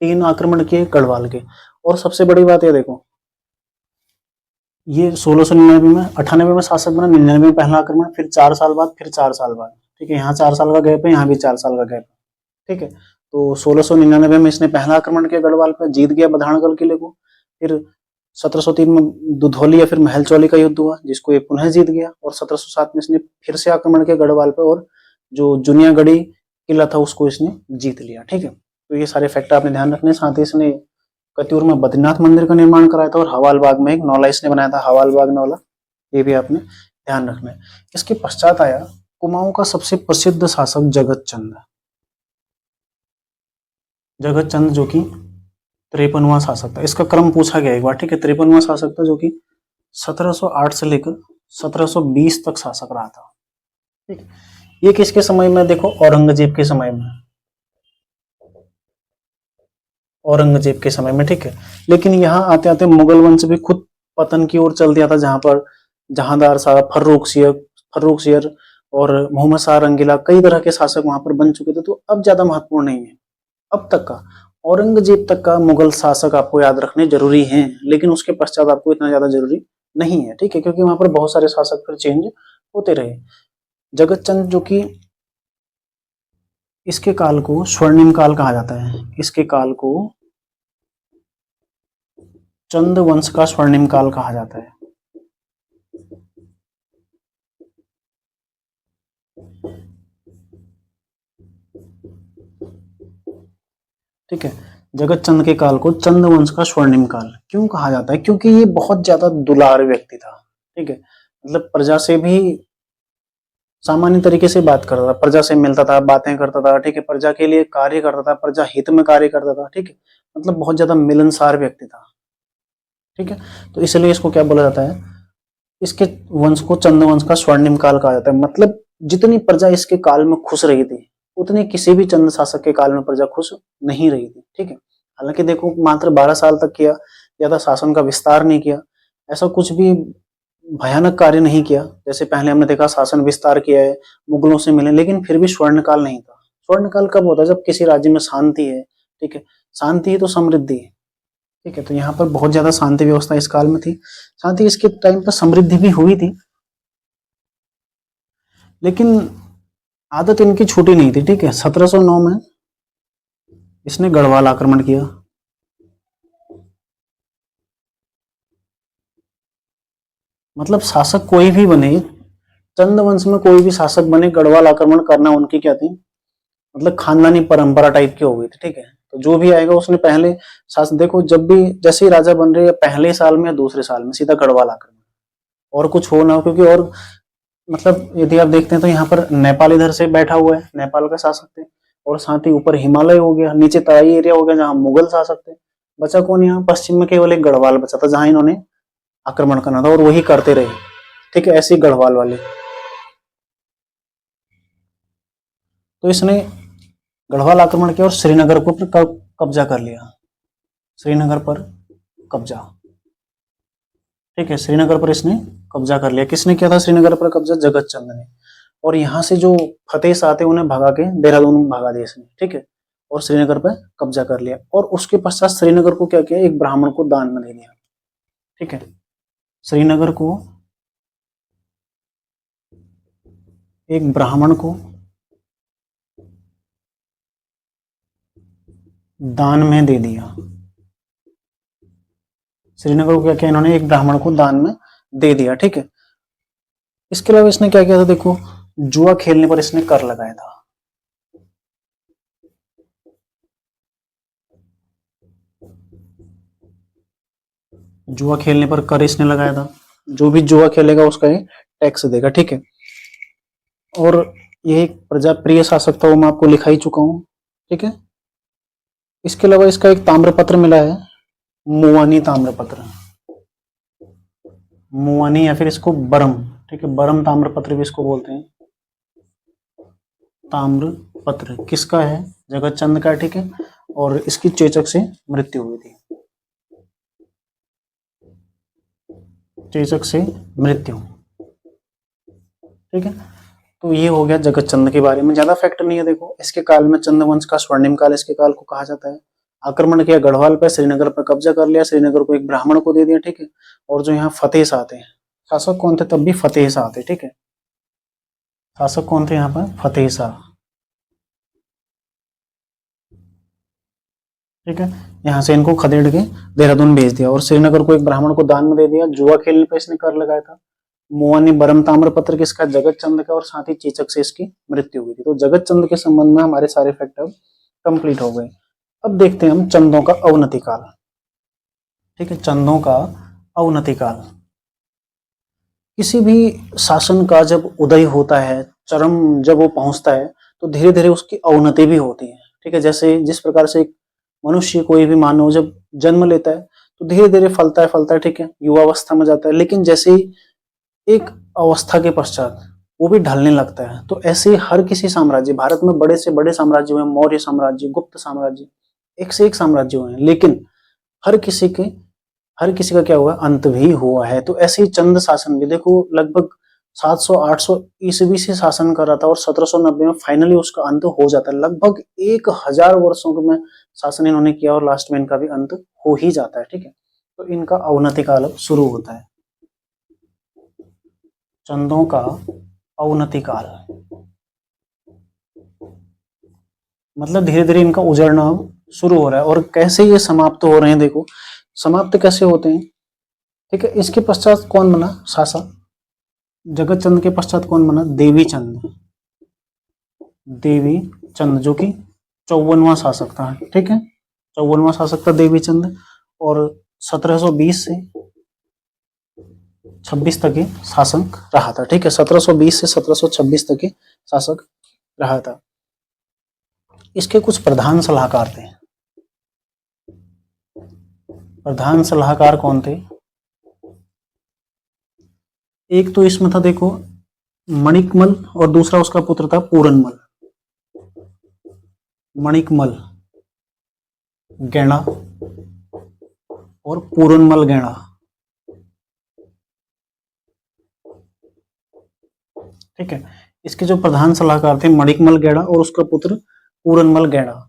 Speaker 1: 3 आक्रमण किए गढ़वाल के, और सबसे बड़ी बात है देखो, ये 1699 में 98 में शासक बना, 99 में पहला आक्रमण, फिर 4 साल बाद, फिर 4 साल बाद। ठीक है, यहाँ 4 साल का गैप है, यहाँ भी 4 साल का गैप है। ठीक है, तो 1699 में इसने पहला आक्रमण किया गढ़वाल पर, जीत गया बधानगढ़ किले को। फिर 1703 में दुधौली या फिर महल चौली का युद्ध हुआ, जिसको ये पुनः जीत गया। और 1707 में इसने फिर से आक्रमण किया गढ़वाल पर, और जो जुनियागढ़ी किला था उसको इसने जीत लिया। ठीक है, तो ये सारे फैक्टर आपने ध्यान रखने। साथ ही इसने कतियूर में बद्रीनाथ मंदिर का निर्माण कराया था, और हवाल बाग में एक नौला इसने बनाया था, हवाल बाग नौला। ये भी आपने ध्यान रखना है। इसके पश्चात आया कुमाऊं का सबसे प्रसिद्ध शासक जगत चंद। जगत चंद जो कि 53वां शासक था। इसका क्रम पूछा गया एक बार। ठीक है, 53वां शासक था जो कि 1708 से लेकर 1720 तक शासक रहा था। ठीक है, ये किसके समय में? देखो औरंगजेब के समय में, औरंगजेब के समय में। ठीक है, लेकिन यहाँ आते आते मुगल वंश भी खुद पतन की ओर चल दिया था, जहां पर जहांदार शाह, फर्रुख सियर और मोहम्मद शाह रंगीला, कई तरह के शासक वहां पर बन चुके थे। तो अब ज्यादा महत्वपूर्ण नहीं है। अब तक का औरंगजेब तक का मुगल शासक आपको याद रखने जरूरी हैं, लेकिन उसके पश्चात आपको इतना ज्यादा जरूरी नहीं है। ठीक है, क्योंकि वहां पर बहुत सारे शासक फिर चेंज होते रहे। जगत चंद, जो कि इसके काल को स्वर्णिम काल कहा जाता है, इसके काल को चंद वंश का स्वर्णिम काल कहा जाता है। ठीक है, जगत चंद के काल को चंद वंश का स्वर्णिम काल क्यों कहा जाता है? क्योंकि ये बहुत ज्यादा दुलार व्यक्ति था। ठीक है, मतलब प्रजा से भी सामान्य तरीके से बात करता था, प्रजा से मिलता था, बातें करता था। ठीक है, प्रजा के लिए कार्य करता था, प्रजा हित में कार्य करता था। ठीक है, मतलब बहुत ज्यादा मिलनसार व्यक्ति था। ठीक है, तो इसलिए इसको क्या बोला जाता है? इसके वंश को चंद वंश का स्वर्णिम काल कहा जाता है। मतलब जितनी प्रजा इसके काल में खुश रही थी, उतनी किसी भी चंद शासक के काल में प्रजा खुश नहीं रही थी। ठीक है, हालांकि देखो मात्र 12 साल तक किया, ज्यादा शासन का विस्तार नहीं किया, ऐसा कुछ भी भयानक कार्य नहीं किया। जैसे पहले हमने देखा शासन विस्तार किया है, मुगलों से मिले, लेकिन फिर भी स्वर्ण काल नहीं था। स्वर्ण काल कब होता है? जब किसी राज्य में शांति है। ठीक है, शांति है तो समृद्धि है। ठीक है, तो यहाँ पर बहुत ज्यादा शांति व्यवस्था इस काल में थी। साथ ही इसके टाइम पर समृद्धि भी हुई थी, लेकिन आदत इनकी छूटी नहीं थी। ठीक है, 1709 में इसने गढ़वाल आक्रमण किया। मतलब शासक कोई भी बने, चंद वंश में कोई भी शासक बने, गढ़वाल आक्रमण करना उनकी क्या थी? मतलब खानदानी परंपरा टाइप की हो गई थी। ठीक है, तो जो भी आएगा उसने पहले शासन, देखो जब भी जैसे ही राजा बन रहे, पहले साल में या दूसरे साल में सीधा गढ़वाल आक्रमण, और कुछ हो ना हो। क्योंकि और मतलब यदि आप देखते हैं तो यहाँ पर नेपाल इधर से बैठा हुआ है, नेपाल का शासक थे, और साथ ही ऊपर हिमालय हो गया, नीचे तराई एरिया हो गया जहाँ मुगल शासक थे। बचा कौन? यहाँ पश्चिम में केवल एक गढ़वाल बचा था, जहां इन्होंने आक्रमण करना था, और वही करते रहे। ठीक है, ऐसे गढ़वाल वाले। तो इसने गढ़वाल आक्रमण किया और श्रीनगर को कब्जा कर लिया। श्रीनगर पर कब्जा। ठीक है, श्रीनगर पर इसने कब्जा कर लिया। किसने किया था श्रीनगर पर कब्जा? जगत चंद ने। और यहाँ से जो फतेह शाह थे उन्हें भगा के देहरादून भगा दिया इसने। ठीक है, और श्रीनगर पर कब्जा कर लिया। और उसके पश्चात श्रीनगर को क्या किया? एक ब्राह्मण को दान में दे दिया। ठीक है, श्रीनगर को एक ब्राह्मण को दान में दे दिया। श्रीनगर को क्या किया इन्होंने? एक ब्राह्मण को दान में दे दिया। ठीक है, इसके अलावा इसने क्या किया था? देखो, जुआ खेलने पर इसने कर लगाया था। जुआ खेलने पर कर इसने लगाया था। जो भी जुआ खेलेगा उसका ये टैक्स देगा। ठीक है, और ये एक प्रजाप्रिय शासक था, वो मैं आपको लिखा ही चुका हूं। ठीक है, इसके अलावा इसका एक ताम्रपत्र मिला है, मुवानी ताम्रपत्र, मुवानी, या फिर इसको बरम। ठीक है, बरम ताम्रपत्र भी इसको बोलते हैं। ताम्रपत्र किसका है? जगत चंद का। ठीक है, और इसकी चेचक से मृत्यु हुई थी। चेचक से मृत्यु। ठीक है, तो ये हो गया जगत चंद के बारे में। ज्यादा फैक्ट नहीं है। देखो, इसके काल में चंद वंश का स्वर्णिम काल इसके काल को कहा जाता है। आक्रमण किया गढ़वाल पर, श्रीनगर पर कब्जा कर लिया, श्रीनगर को एक ब्राह्मण को दे दिया। ठीक है, और जो यहाँ फतेह शाह थे, शासक कौन थे? तब भी फतेह शाह थे। ठीक है, शासक कौन थे यहाँ पर? फतेह शाह। ठीक है, यहाँ से इनको खदेड़ के देहरादून भेज दिया, और श्रीनगर को एक ब्राह्मण को दान में दे दिया। जुआ खेलने पर इसने कर लगाया था। मुवानी बरम ताम्रपत्र किसका? जगत चंद का, और साथ ही चेचक से इसकी मृत्यु हुई थी। तो जगत चंद के संबंध में हमारे सारे फैक्ट अब कंप्लीट हो गए। अब देखते हैं हम चंदों का अवनति काल। ठीक है, चंदों का अवनति काल। किसी भी शासन का जब उदय होता है, चरम जब वो पहुंचता है, तो धीरे धीरे उसकी अवनति भी होती है। ठीक है, जैसे जिस प्रकार से एक मनुष्य, कोई भी मानव जब जन्म लेता है, तो धीरे धीरे फलता है, ठीक है, युवावस्था में जाता है, लेकिन जैसे ही एक अवस्था के पश्चात वो भी ढलने लगता है। तो ऐसे ही हर किसी साम्राज्य, भारत में बड़े से बड़े साम्राज्य हुए, मौर्य साम्राज्य, गुप्त साम्राज्य, एक से एक साम्राज्य हुए हैं, लेकिन हर किसी के हर किसी का क्या हुआ, अंत भी हुआ है। तो ऐसे ही चंद शासन भी देखो, लगभग 700-800 ईस्वी से शासन कर रहा था और 1790 में फाइनली उसका अंत हो जाता है। लगभग 1000 वर्षों में शासन इन्होंने किया और लास्ट में इनका भी अंत हो ही जाता है, ठीक है। तो इनका अवनति काल अब शुरू होता है, चंदों का अवनति काल, मतलब धीरे धीरे इनका उजड़ना शुरू हो रहा है। और कैसे ये समाप्त हो रहे हैं, देखो समाप्त कैसे होते हैं, ठीक है। इसके पश्चात कौन बना शासक, जगत चंद के पश्चात कौन बना, देवी चंद, देवी चंद जो कि 54वां शासक था, ठीक है, 54वां शासक था देवी चंद। और 1720 से 26 तक ये शासक रहा था, ठीक है, 1720 से 1726 तक ये शासक रहा था। इसके कुछ प्रधान सलाहकार थे। प्रधान सलाहकार कौन थे, एक तो इसमें था देखो मणिकमल और दूसरा उसका पुत्र था पूरनमल। मणिकमल गैंडा और पूरनमल गैंडा, ठीक है। इसके जो प्रधान सलाहकार थे मणिकमल गैंडा और उसका पुत्र पूरनमल गैंडा।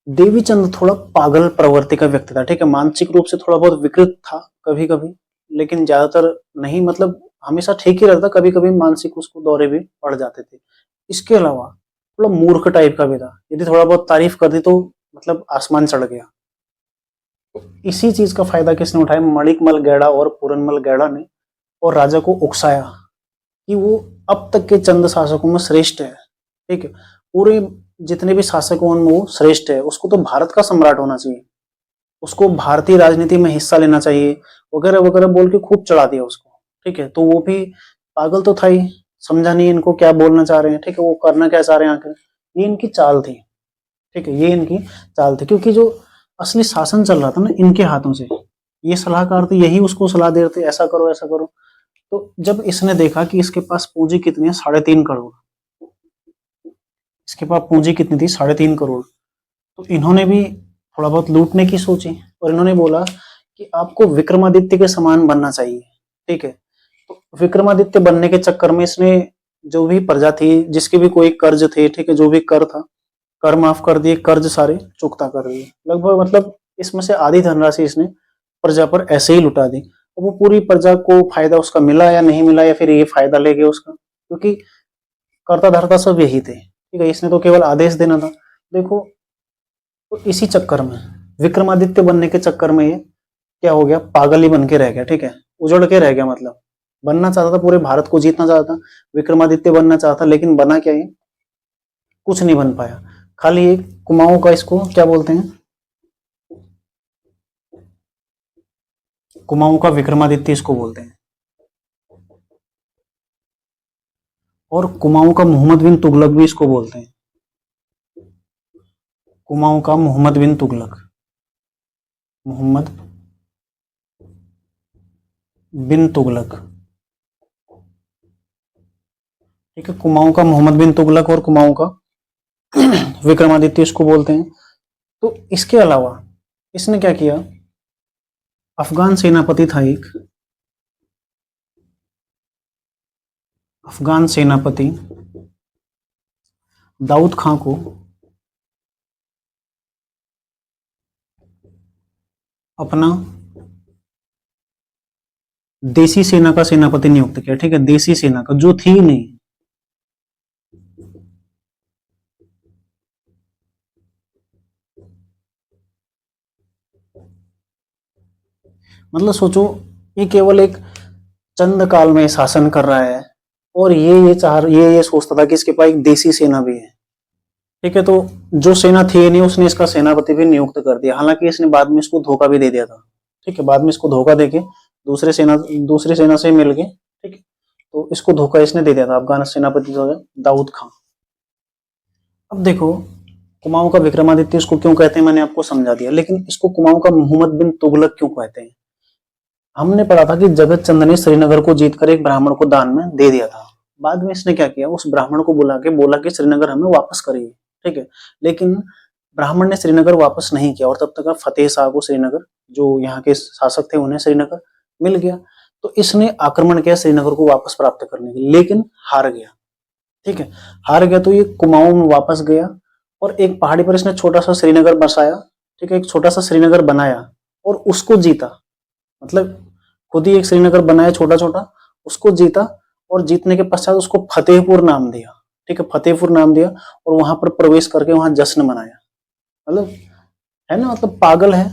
Speaker 1: देवीचंद थोड़ा पागल प्रवृत्ति का व्यक्ति था, ठीक है, मानसिक रूप से थोड़ा बहुत विकृत था कभी कभी, लेकिन ज्यादातर नहीं, मतलब हमेशा ठीक ही रहता, कभी कभी मानसिक उसको दौरे भी पड़ जाते थे। इसके अलावा थोड़ा मूर्ख टाइप का भी था, यदि थोड़ा बहुत तारीफ कर दी तो मतलब आसमान चढ़ गया। इसी चीज का फायदा किसने उठाया, मणिकमल गैंडा और पूरनमल गैंडा ने, और राजा को उकसाया कि वो अब तक के चंद शासकों में श्रेष्ठ है, ठीक है, पूरे जितने भी शासक हैं उनमें वो श्रेष्ठ है, उसको तो भारत का सम्राट होना चाहिए, उसको भारतीय राजनीति में हिस्सा लेना चाहिए, वगैरह वगैरह बोल के खूब चढ़ा दिया उसको, ठीक है। तो वो भी पागल तो था ही, समझा नहीं इनको क्या बोलना चाह रहे हैं, ठीक है, वो करना क्या चाह रहे हैं आखिर, ये इनकी चाल थी, ठीक है, ये इनकी चाल थी, क्योंकि जो असली शासन चल रहा था ना इनके हाथों से, ये सलाहकार थे, यही उसको सलाह दे रहे थे ऐसा करो ऐसा करो। तो जब इसने देखा कि इसके पास पूंजी कितनी है, 3.5 करोड़, इसके पास पूंजी कितनी थी, 3.5 करोड़, तो इन्होंने भी थोड़ा बहुत लूटने की सोची और इन्होंने बोला कि आपको विक्रमादित्य के समान बनना चाहिए, ठीक है। तो विक्रमादित्य बनने के चक्कर में इसने जो भी प्रजा थी, जिसके भी कोई कर्ज थे, ठीक है, जो भी कर था, कर माफ कर दिए, कर्ज सारे चुकता कर दिए, लगभग मतलब इसमें से आधी धनराशि इसने प्रजा पर ऐसे ही लुटा दी। और वो पूरी प्रजा को फायदा उसका मिला या नहीं मिला, या फिर ये फायदा ले गए उसका, क्योंकि कर्ता धर्ता सब यही थे, ठीक है, इसने तो केवल आदेश देना था। देखो तो इसी चक्कर में, विक्रमादित्य बनने के चक्कर में ये क्या हो गया, पागल ही बन के रह गया, ठीक है, उजड़ के रह गया, मतलब बनना चाहता था, पूरे भारत को जीतना चाहता था, विक्रमादित्य बनना चाहता, लेकिन बना क्या, ये कुछ नहीं बन पाया, खाली एक कुमाऊं का, इसको क्या बोलते हैं, कुमाऊं का विक्रमादित्य इसको बोलते हैं। और कुमाऊं का मोहम्मद बिन तुगलक भी इसको बोलते हैं, कुमाऊं का मोहम्मद बिन तुगलक, मोहम्मद बिन तुगलक, ठीक है, कुमाऊं का मोहम्मद बिन तुगलक और कुमाऊं का विक्रमादित्य इसको बोलते हैं। तो इसके अलावा इसने क्या किया, अफगान सेनापति था एक, अफगान सेनापति दाऊद खां को अपना देसी सेना का सेनापति नियुक्त किया, ठीक है, देसी सेना का, जो थी नहीं, मतलब सोचो ये केवल एक चंद काल में शासन कर रहा है और ये सोचता था कि इसके पास एक देसी सेना भी है, ठीक है। तो जो सेना थी नहीं, उसने इसका सेनापति भी नियुक्त कर दिया, हालांकि इसने बाद में इसको धोखा भी दे दिया था, ठीक है, बाद में इसको धोखा देके दूसरी सेना से मिल गए, ठीक है, तो इसको धोखा इसने दे दिया था, अफगान सेनापति जो है दाऊद खां। अब देखो कुमाऊं का विक्रमादित्य इसको क्यों कहते हैं मैंने आपको समझा दिया, लेकिन इसको कुमाऊं का मोहम्मद बिन तुगलक क्यों कहते हैं? हमने पढ़ा था कि जगत चंद ने श्रीनगर को जीतकर एक ब्राह्मण को दान में दे दिया था। बाद में इसने क्या किया, उस ब्राह्मण को बुला के बोला कि श्रीनगर हमें वापस करिए, ठीक है। लेकिन ब्राह्मण ने श्रीनगर वापस नहीं किया और तब तक फतेह शाह को श्रीनगर, जो यहाँ के शासक थे, उन्हें श्रीनगर मिल गया। तो इसने आक्रमण किया श्रीनगर को वापस प्राप्त करने के लिए, लेकिन हार गया, ठीक है। हार गया तो ये कुमाऊं में वापस गया और एक पहाड़ी पर इसने छोटा सा श्रीनगर बसाया, ठीक है, एक छोटा सा श्रीनगर बनाया और उसको जीता। मतलब खुद ही एक श्रीनगर बनाया छोटा छोटा, उसको जीता और जीतने के पश्चात उसको फतेहपुर नाम दिया, ठीक है, फतेहपुर नाम दिया और वहां पर प्रवेश करके वहां जश्न मनाया। मतलब है ना, मतलब पागल है,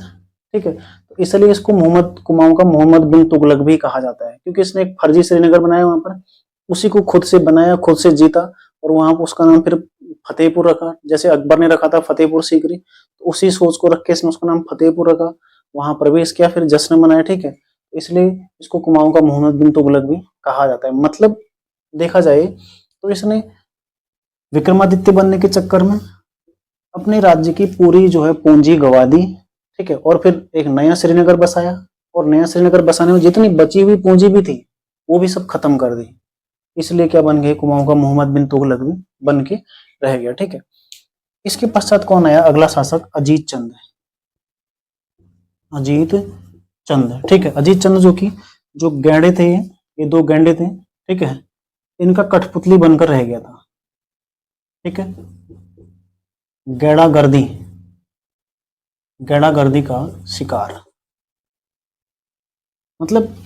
Speaker 1: ठीक है। तो इसलिए इसको मोहम्मद, कुमाऊं का मोहम्मद बिन तुगलक भी कहा जाता है, क्योंकि इसने एक फर्जी श्रीनगर बनाया वहां पर, उसी को खुद से बनाया, खुद से जीता और वहां पर उसका नाम फिर फतेहपुर रखा। जैसे अकबर ने रखा था फतेहपुर सीकरी, तो उसी सोच को रख के इसने उसका नाम फतेहपुर रखा, वहां प्रवेश किया, फिर जश्न मनाया, ठीक है। इसलिए इसको कुमाऊं का मोहम्मद बिन तुगलक भी कहा जाता है। मतलब देखा जाए तो इसने विक्रमादित्य बनने के चक्कर में अपने राज्य की पूरी जो है पूंजी गवा दी, ठीक है, और फिर एक नया श्रीनगर बसाया और नया श्रीनगर बसाने में जितनी बची हुई पूंजी भी थी वो भी सब खत्म कर दी। इसलिए क्या बन गए, कुमाऊं का मोहम्मद बिन तुगलक भी बन के रह गया, ठीक है। इसके पश्चात कौन आया, अगला शासक अजीत चंद, अजीत चंद, ठीक है। अजीत चंद जो कि जो गैंडे थे, ये दो गैंडे थे, ठीक है, इनका कठपुतली बनकर रह गया था, ठीक है। गैंडागर्दी, गैंडागर्दी का शिकार। मतलब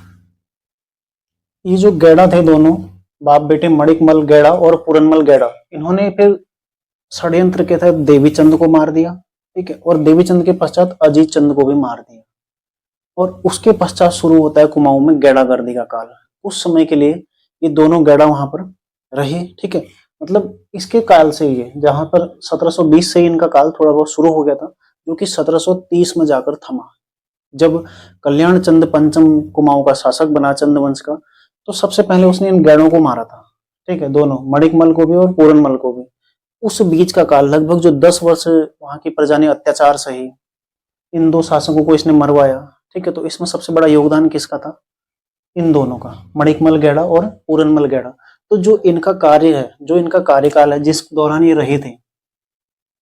Speaker 1: ये जो गैंडा थे दोनों बाप बेटे, मणिकमल गैंडा और पूरनमल गैंडा, इन्होंने फिर षड्यंत्र के तहत देवीचंद को मार दिया, ठीक है, और देवीचंद के पश्चात अजीत चंद को भी मार दिया और उसके पश्चात शुरू होता है कुमाऊं में गैंडागर्दी का काल। उस समय के लिए ये दोनों गैंडा वहां पर रहे, ठीक है। मतलब इसके काल से ये जहां पर 1720 से इनका काल थोड़ा बहुत शुरू हो गया था, जो कि 1730 में जाकर थमा, जब कल्याण चंद पंचम कुमाऊं का शासक बना चंद वंश का। तो सबसे पहले उसने इन गैंडों को मारा था, ठीक है, दोनों, मणिकमल को भी और पूरनमल को भी। उस बीच का काल लगभग जो 10 वर्ष वहां की प्रजा ने अत्याचार सही, इन दो शासकों को इसने मरवाया, ठीक है। तो इसमें सबसे बड़ा योगदान किसका था, इन दोनों का, मणिकमल गैंडा और पूरनमल गैंडा। तो जो इनका कार्य है, जो इनका कार्यकाल है, जिस दौरान ये रहे थे,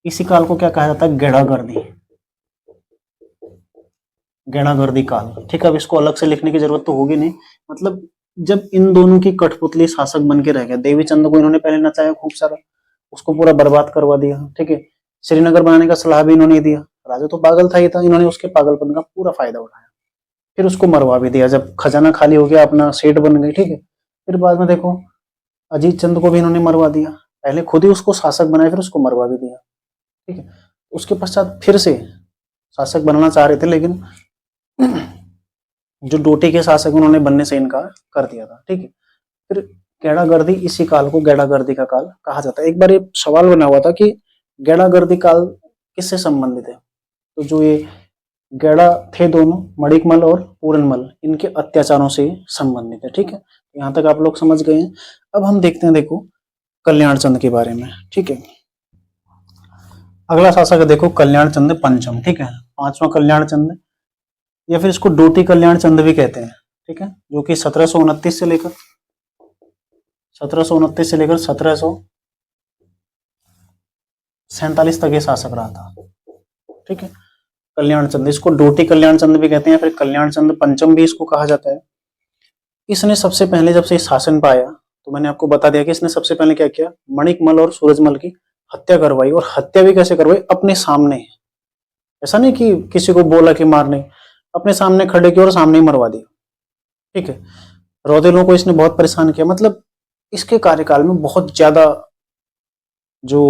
Speaker 1: इसी काल को क्या कहा जाता है, गैंडागर्दी, गैंडागर्दी काल, ठीक है। अब इसको अलग से लिखने की जरूरत तो होगी नहीं। मतलब जब इन दोनों की कठपुतली शासक बन के रह गया, देवीचंद को इन्होंने पहले नचाया खूब सारा, उसको पूरा बर्बाद करवा दिया, ठीक है। श्रीनगर बनाने का सलाह भी इन्होंने दिया, राजा तो पागल था ही था, इन्होंने उसके पागलपन का पूरा फायदा उठाया, फिर उसको मरवा भी दिया। जब खजाना खाली हो गया, अपना सेठ बन गई, ठीक है। फिर बाद में देखो अजीत चंद को भी इन्होंने मरवा दिया, पहले खुद ही उसको शासक बनाया, फिर उसको मरवा भी दिया, ठीक है। उसके पश्चात फिर से शासक बनना चाह रहे थे, लेकिन जो डोटी के शासक उन्होंने बनने से इनकार कर दिया था, ठीक है। फिर गैंडागर्दी, इसी काल को गैंडागर्दी का काल कहा जाता है। एक बार ये सवाल बना हुआ था कि गैंडागर्दी काल किससे संबंधित है, तो जो ये गैंडा थे दोनों, मणिकमल और पूरनमल, इनके अत्याचारों से संबंधित है, ठीक है। यहाँ तक आप लोग समझ गए हैं। अब हम देखते हैं, देखो कल्याण चंद के बारे में, ठीक है। अगला शासक है देखो कल्याण चंद पंचम, ठीक है, पांचवा कल्याण चंद, या फिर इसको डोटी कल्याण चंद भी कहते हैं, ठीक है, जो कि 1729 से लेकर 1747 तक ये शासक रहा था, ठीक है। कल्याण चंद, इसको डोटी कल्याण चंद भी कहते हैं, फिर कल्याण चंद पंचम भी इसको कहा जाता है। इसने सबसे पहले जब से शासन पाया, तो मैंने आपको बता दिया कि इसने सबसे पहले क्या किया, मणिकमल और सूरजमल की हत्या करवाई, और हत्या भी कैसे करवाई, अपने सामने, ऐसा नहीं कि किसी को बोला कि मारने, अपने सामने खड़े किया और सामने ही मरवा दिया, ठीक है। रौदेलों को इसने बहुत परेशान किया। मतलब इसके कार्यकाल में बहुत ज्यादा जो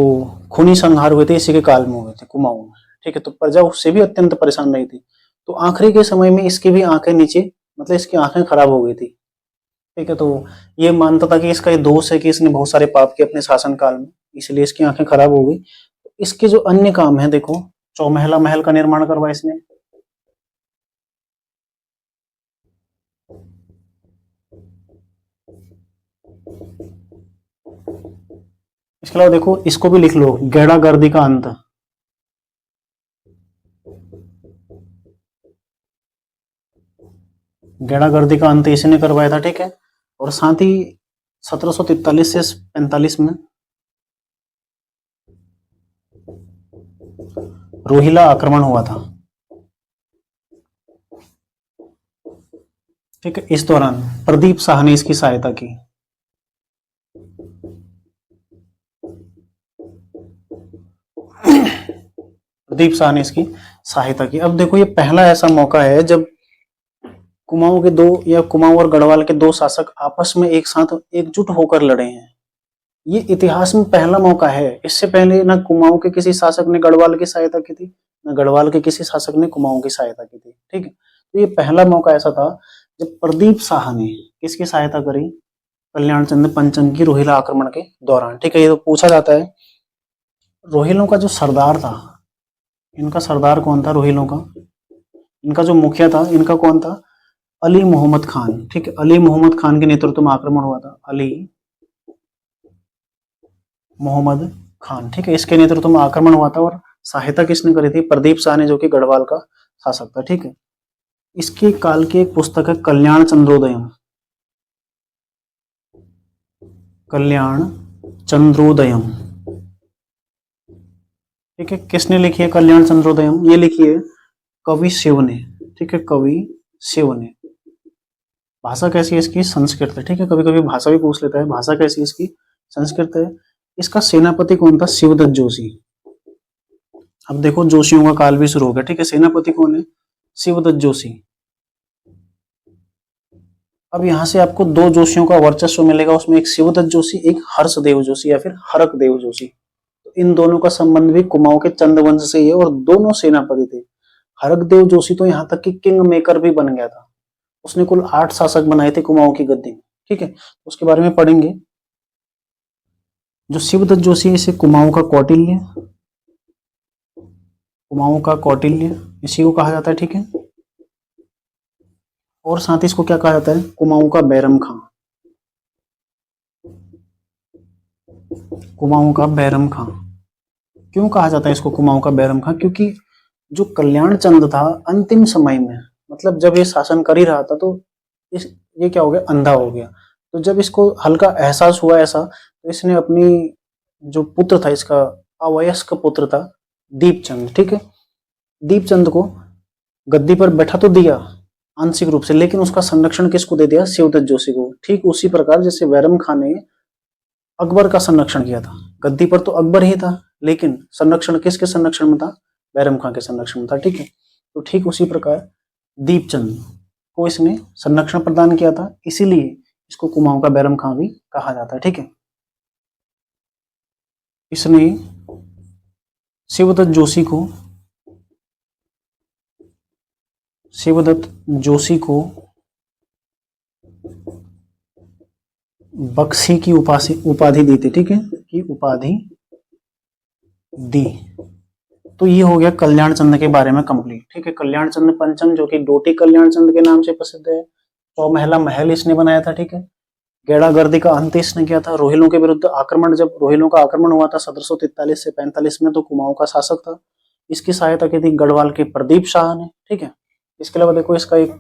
Speaker 1: खूनी संहार हुए थे इसी के काल में हुए थे कुमाऊं में, ठीक है। तो प्रजा उससे भी अत्यंत परेशान रही थी। तो आखिरी के समय में इसकी भी आंखें नीचे, मतलब इसकी आंखें खराब हो गई थी, ठीक है। तो ये मानता था कि इसका ये दोष है कि इसने बहुत सारे पाप किए अपने शासन काल में, इसलिए इसकी आंखें खराब हो गई। इसके जो अन्य काम है देखो, चौमहला महल का निर्माण करवाया इसने, इसके अलावा देखो इसको भी लिख लो, गैंडागर्दी का अंत, गेड़ागर्दी का अंत इसी ने करवाया था, ठीक है। और साथ ही 1743 से 45 में रोहिला आक्रमण हुआ था, ठीक है। इस दौरान प्रदीप शाह ने इसकी सहायता की। प्रदीप शाह ने इसकी सहायता की। अब देखो, ये पहला ऐसा मौका है जब कुमाऊं के दो या कुमाऊं और गढ़वाल के दो शासक आपस में एक साथ एकजुट होकर लड़े हैं। ये इतिहास में पहला मौका है। इससे पहले ना कुमाऊं के किसी शासक ने गढ़वाल की सहायता की थी, ना गढ़वाल के किसी शासक ने कुमाऊं की सहायता की थी, ठीक है। तो ये पहला मौका ऐसा था जब प्रदीप शाह ने किसकी सहायता करी, कल्याण चंद पंचम की रोहिला आक्रमण के दौरान, ठीक है। ये तो पूछा जाता है। रोहिलों का जो सरदार था, इनका सरदार कौन था रोहिलों का, इनका जो मुखिया था, इनका कौन था, अली मोहम्मद खान, ठीक है। अली मोहम्मद खान के नेतृत्व में आक्रमण हुआ था, अली मोहम्मद खान, ठीक है। इसके नेतृत्व में आक्रमण हुआ था और सहायता किसने करी थी, प्रदीप शाह ने, जो कि गढ़वाल का शासक था, ठीक है। इसके काल की एक पुस्तक है कल्याण चंद्रोदयम, कल्याण चंद्रोदयम, ठीक है। किसने लिखी है कल्याण चंद्रोदयम, ये लिखी है कवि शिव ने, ठीक है, कवि शिव ने। भाषा कैसी है इसकी, संस्कृत है, ठीक है। कभी कभी भाषा भी पूछ लेता है, भाषा कैसी है इसकी, संस्कृत है। इसका सेनापति कौन था, शिवदत्त जोशी। अब देखो जोशियों का काल भी शुरू हो गया, ठीक है। सेनापति कौन है, शिवदत्त जोशी। अब यहां से आपको दो जोशियों का वर्चस्व मिलेगा, उसमें एक शिवदत्त जोशी, एक हर्षदेव जोशी या फिर हरकदेव जोशी। तो इन दोनों का संबंध भी कुमाऊं के चंद वंश से ही है और दोनों सेनापति थे। हरकदेव जोशी तो यहाँ तक कि किंग मेकर भी बन गया था। उसने कुल 8 शासक बनाए थे कुमाऊं की गद्दी में, ठीक है। उसके बारे में पढ़ेंगे। जो शिवदत्त जोशी है, इसे कुमाऊं का कौटिल्य, कुमाऊं का कौटिल्य इसी को कहा जाता है, ठीक है। और साथ ही इसको क्या कहा जाता है, कुमाऊं का बैरम खां, कुमाऊं का बैरम खां। क्यों कहा जाता है इसको कुमाऊं का बैरम खां, क्योंकि जो कल्याण चंद था अंतिम समय में, मतलब जब ये शासन कर ही रहा था, तो ये क्या हो गया, अंधा हो गया। तो जब इसको हल्का एहसास हुआ ऐसा, तो इसने अपनी जो पुत्र था, इसका अवयस्क पुत्र था दीपचंद, ठीक है। दीपचंद को गद्दी पर बैठा तो दिया आंशिक रूप से, लेकिन उसका संरक्षण किसको दे दिया, शिवदत्त जोशी को। ठीक उसी प्रकार जैसे बैरम खान ने अकबर का संरक्षण किया था, गद्दी पर तो अकबर ही था, लेकिन संरक्षण किसके संरक्षण में था, बैरम खान के संरक्षण में था, ठीक है। तो ठीक उसी प्रकार दीपचंद को इसने संरक्षण प्रदान किया था, इसीलिए इसको कुमाऊं का बैरम खां भी कहा जाता है, ठीक है। इसने शिवदत्त जोशी को बख्शी की उपाधि दी थी, ठीक है, की उपाधि दी। तो ये हो गया कल्याण चंद के बारे में कंप्लीट, ठीक है। कल्याण चंद पंचम, जो कि डोटी कल्याण चंद के नाम से प्रसिद्ध है। चौमहला महल इसने बनाया था, ठीक है। गेड़ागर्दी का अंत इसने किया था। रोहिलों के विरुद्ध आक्रमण, जब रोहिलों का आक्रमण हुआ था 1743 से 45 में, तो कुमाऊं का शासक था। इसकी सहायता की थी गढ़वाल के प्रदीप शाह ने, ठीक है। इसके अलावा देखो, इसका एक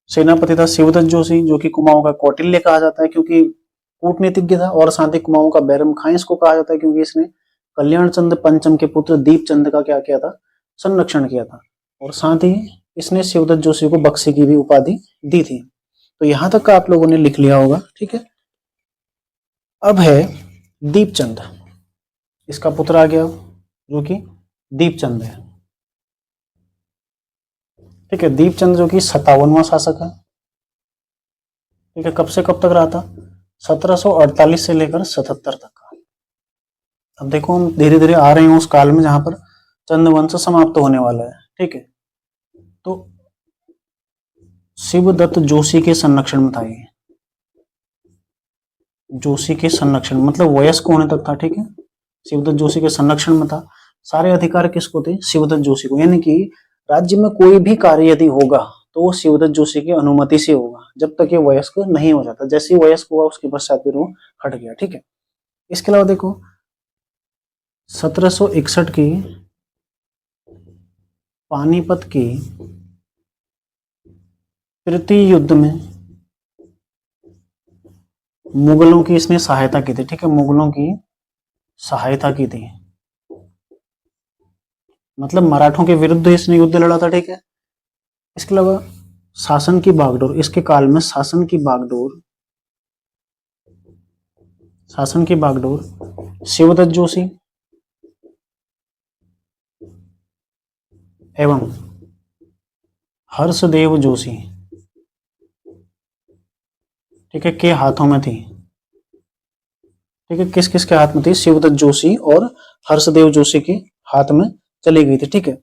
Speaker 1: सेनापति था शिवदत्त जोशी, जो कि कुमाऊं का कौटिल्य कहा जाता है क्योंकि कूटनीतिज्ञ था। और साथ ही कुमाऊं का बैरम खां इसको कहा जाता है क्योंकि इसने कल्याण चंद पंचम के पुत्र दीपचंद का क्या किया था, संरक्षण किया था। और साथ ही इसने शिवदत्त जोशी को बख्शी की भी उपाधि दी थी। तो यहां तक का आप लोगों ने लिख लिया होगा, ठीक है। अब है दीपचंद, इसका पुत्र आ गया जो कि दीपचंद है, ठीक है। दीपचंद जो कि 57वां शासक है, ठीक है। कब से कब तक रहा था, 1748 से लेकर 77 तक का। अब देखो, हम धीरे धीरे आ रहे हैं उस काल में जहां पर चंद वंश समाप्त होने वाला है, ठीक है। तो शिवदत्त जोशी के संरक्षण में था ये, जोशी के संरक्षण मतलब वयस्क होने तक था, ठीक है। शिवदत्त जोशी के संरक्षण में था। सारे अधिकार किसको थे, शिवदत्त जोशी को। यानी कि राज्य में कोई भी कार्य यदि होगा तो वो शिवदत्त जोशी की अनुमति से होगा, जब तक ये वयस्क नहीं हो जाता। जैसे ही वयस्क हुआ उसके पश्चात फिर वो हट गया, ठीक है। इसके अलावा देखो, 1761 की पानीपत की, तृतीय युद्ध में मुगलों की इसने सहायता की थी, ठीक है, मुगलों की सहायता की थी, मतलब मराठों के विरुद्ध इसने युद्ध लड़ा था, ठीक है। इसके अलावा शासन की बागडोर, इसके काल में शासन की बागडोर शिवदत्त जोशी एवं हर्षदेव जोशी, ठीक है, के हाथों में थी, ठीक है। किस किस के हाथ में थी? शिवदत्त जोशी और हर्षदेव जोशी के हाथ में चली गई थी, ठीक है।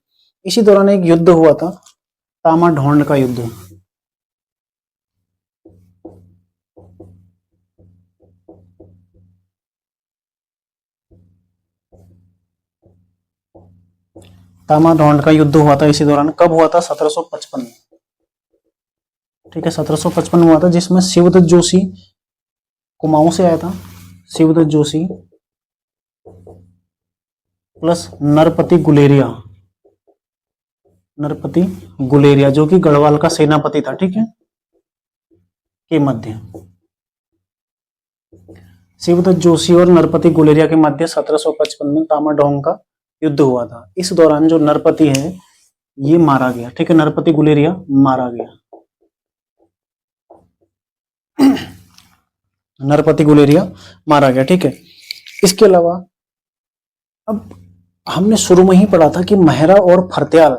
Speaker 1: इसी दौरान एक युद्ध हुआ था, तामा ढोंड का युद्ध। तामा ढोंड का युद्ध हुआ था इसी दौरान। कब हुआ था? 1755 में, ठीक है, 1755 में हुआ था, जिसमें शिवदत्त जोशी कुमाऊं से आया था। शिवदत्त जोशी प्लस नरपति गुलेरिया जो कि गढ़वाल का सेनापति था, ठीक है, के मध्य शिवदत्त जोशी और नरपति गुलेरिया के मध्य 1755 में तामाडोंग का युद्ध हुआ था। इस दौरान जो नरपति है ये मारा गया, ठीक है, नरपति गुलेरिया मारा गया। नरपति गुलेरिया मारा गया, ठीक है। इसके अलावा अब हमने शुरू में ही पढ़ा था कि मेहरा और फरत्याल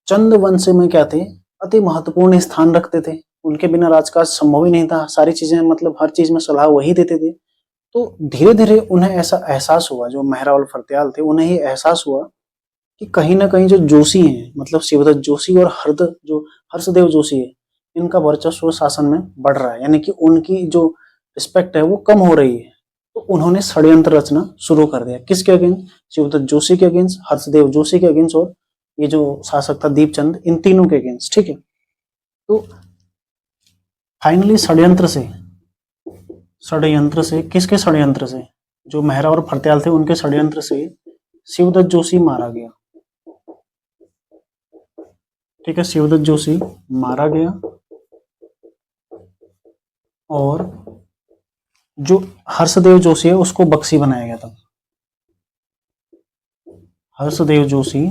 Speaker 1: चंद वंश में क्या थे? अति महत्वपूर्ण स्थान रखते थे। उनके बिना राजकाज संभव ही नहीं था। सारी चीजें, मतलब हर चीज में सलाह वही देते थे। तो धीरे धीरे उन्हें ऐसा एहसास हुआ, जो मेहरा और फरत्याल थे उन्हें ये एहसास हुआ कि कहीं ना कहीं जो जोशी हैं, मतलब शिवदत्त जोशी और हर्षदेव जोशी है, इनका वर्चस्व शासन में बढ़ रहा है, यानी कि उनकी जो रिस्पेक्ट है वो कम हो रही है। तो उन्होंने षड्यंत्र रचना शुरू कर दिया। किसके अगेंस्ट? शिवदत्त जोशी के अगेंस्ट, हर्षदेव जोशी के अगेंस्ट और ये जो शासक था दीपचंद, इन तीनों के अगेंस्ट, ठीक है। तो फाइनली षड्यंत्र से किसके षड्यंत्र से? जो मेहरा और फरत्याल थे उनके षड्यंत्र से शिवदत्त जोशी मारा गया, ठीक है। शिवदत्त जोशी मारा गया और जो हर्षदेव जोशी है उसको बख्शी बनाया गया था। हर्षदेव जोशी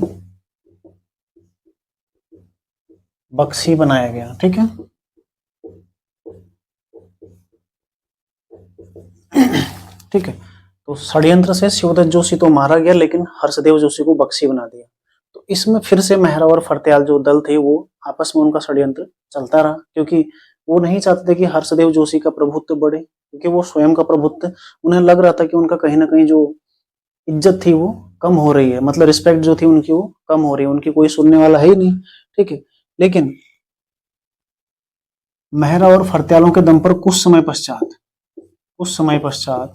Speaker 1: बख्शी बनाया गया, ठीक है। ठीक है, तो षड्यंत्र से शिवदत्त जोशी तो मारा गया, लेकिन हर्षदेव जोशी को बख्शी बना दिया। तो इसमें फिर से मेहरा और फरत्याल जो दल थे वो आपस में उनका षड्यंत्र चलता रहा, क्योंकि वो नहीं चाहते थे कि हर्षदेव जोशी का प्रभुत्व बढ़े, क्योंकि वो स्वयं का प्रभुत्व, उन्हें लग रहा था कि उनका कहीं ना कहीं जो इज्जत थी वो कम हो रही है, मतलब रिस्पेक्ट जो थी उनकी वो कम हो रही है, उनकी कोई सुनने वाला है ही नहीं, ठीक है। लेकिन मेहरा और फरत्यालों के दम पर कुछ समय पश्चात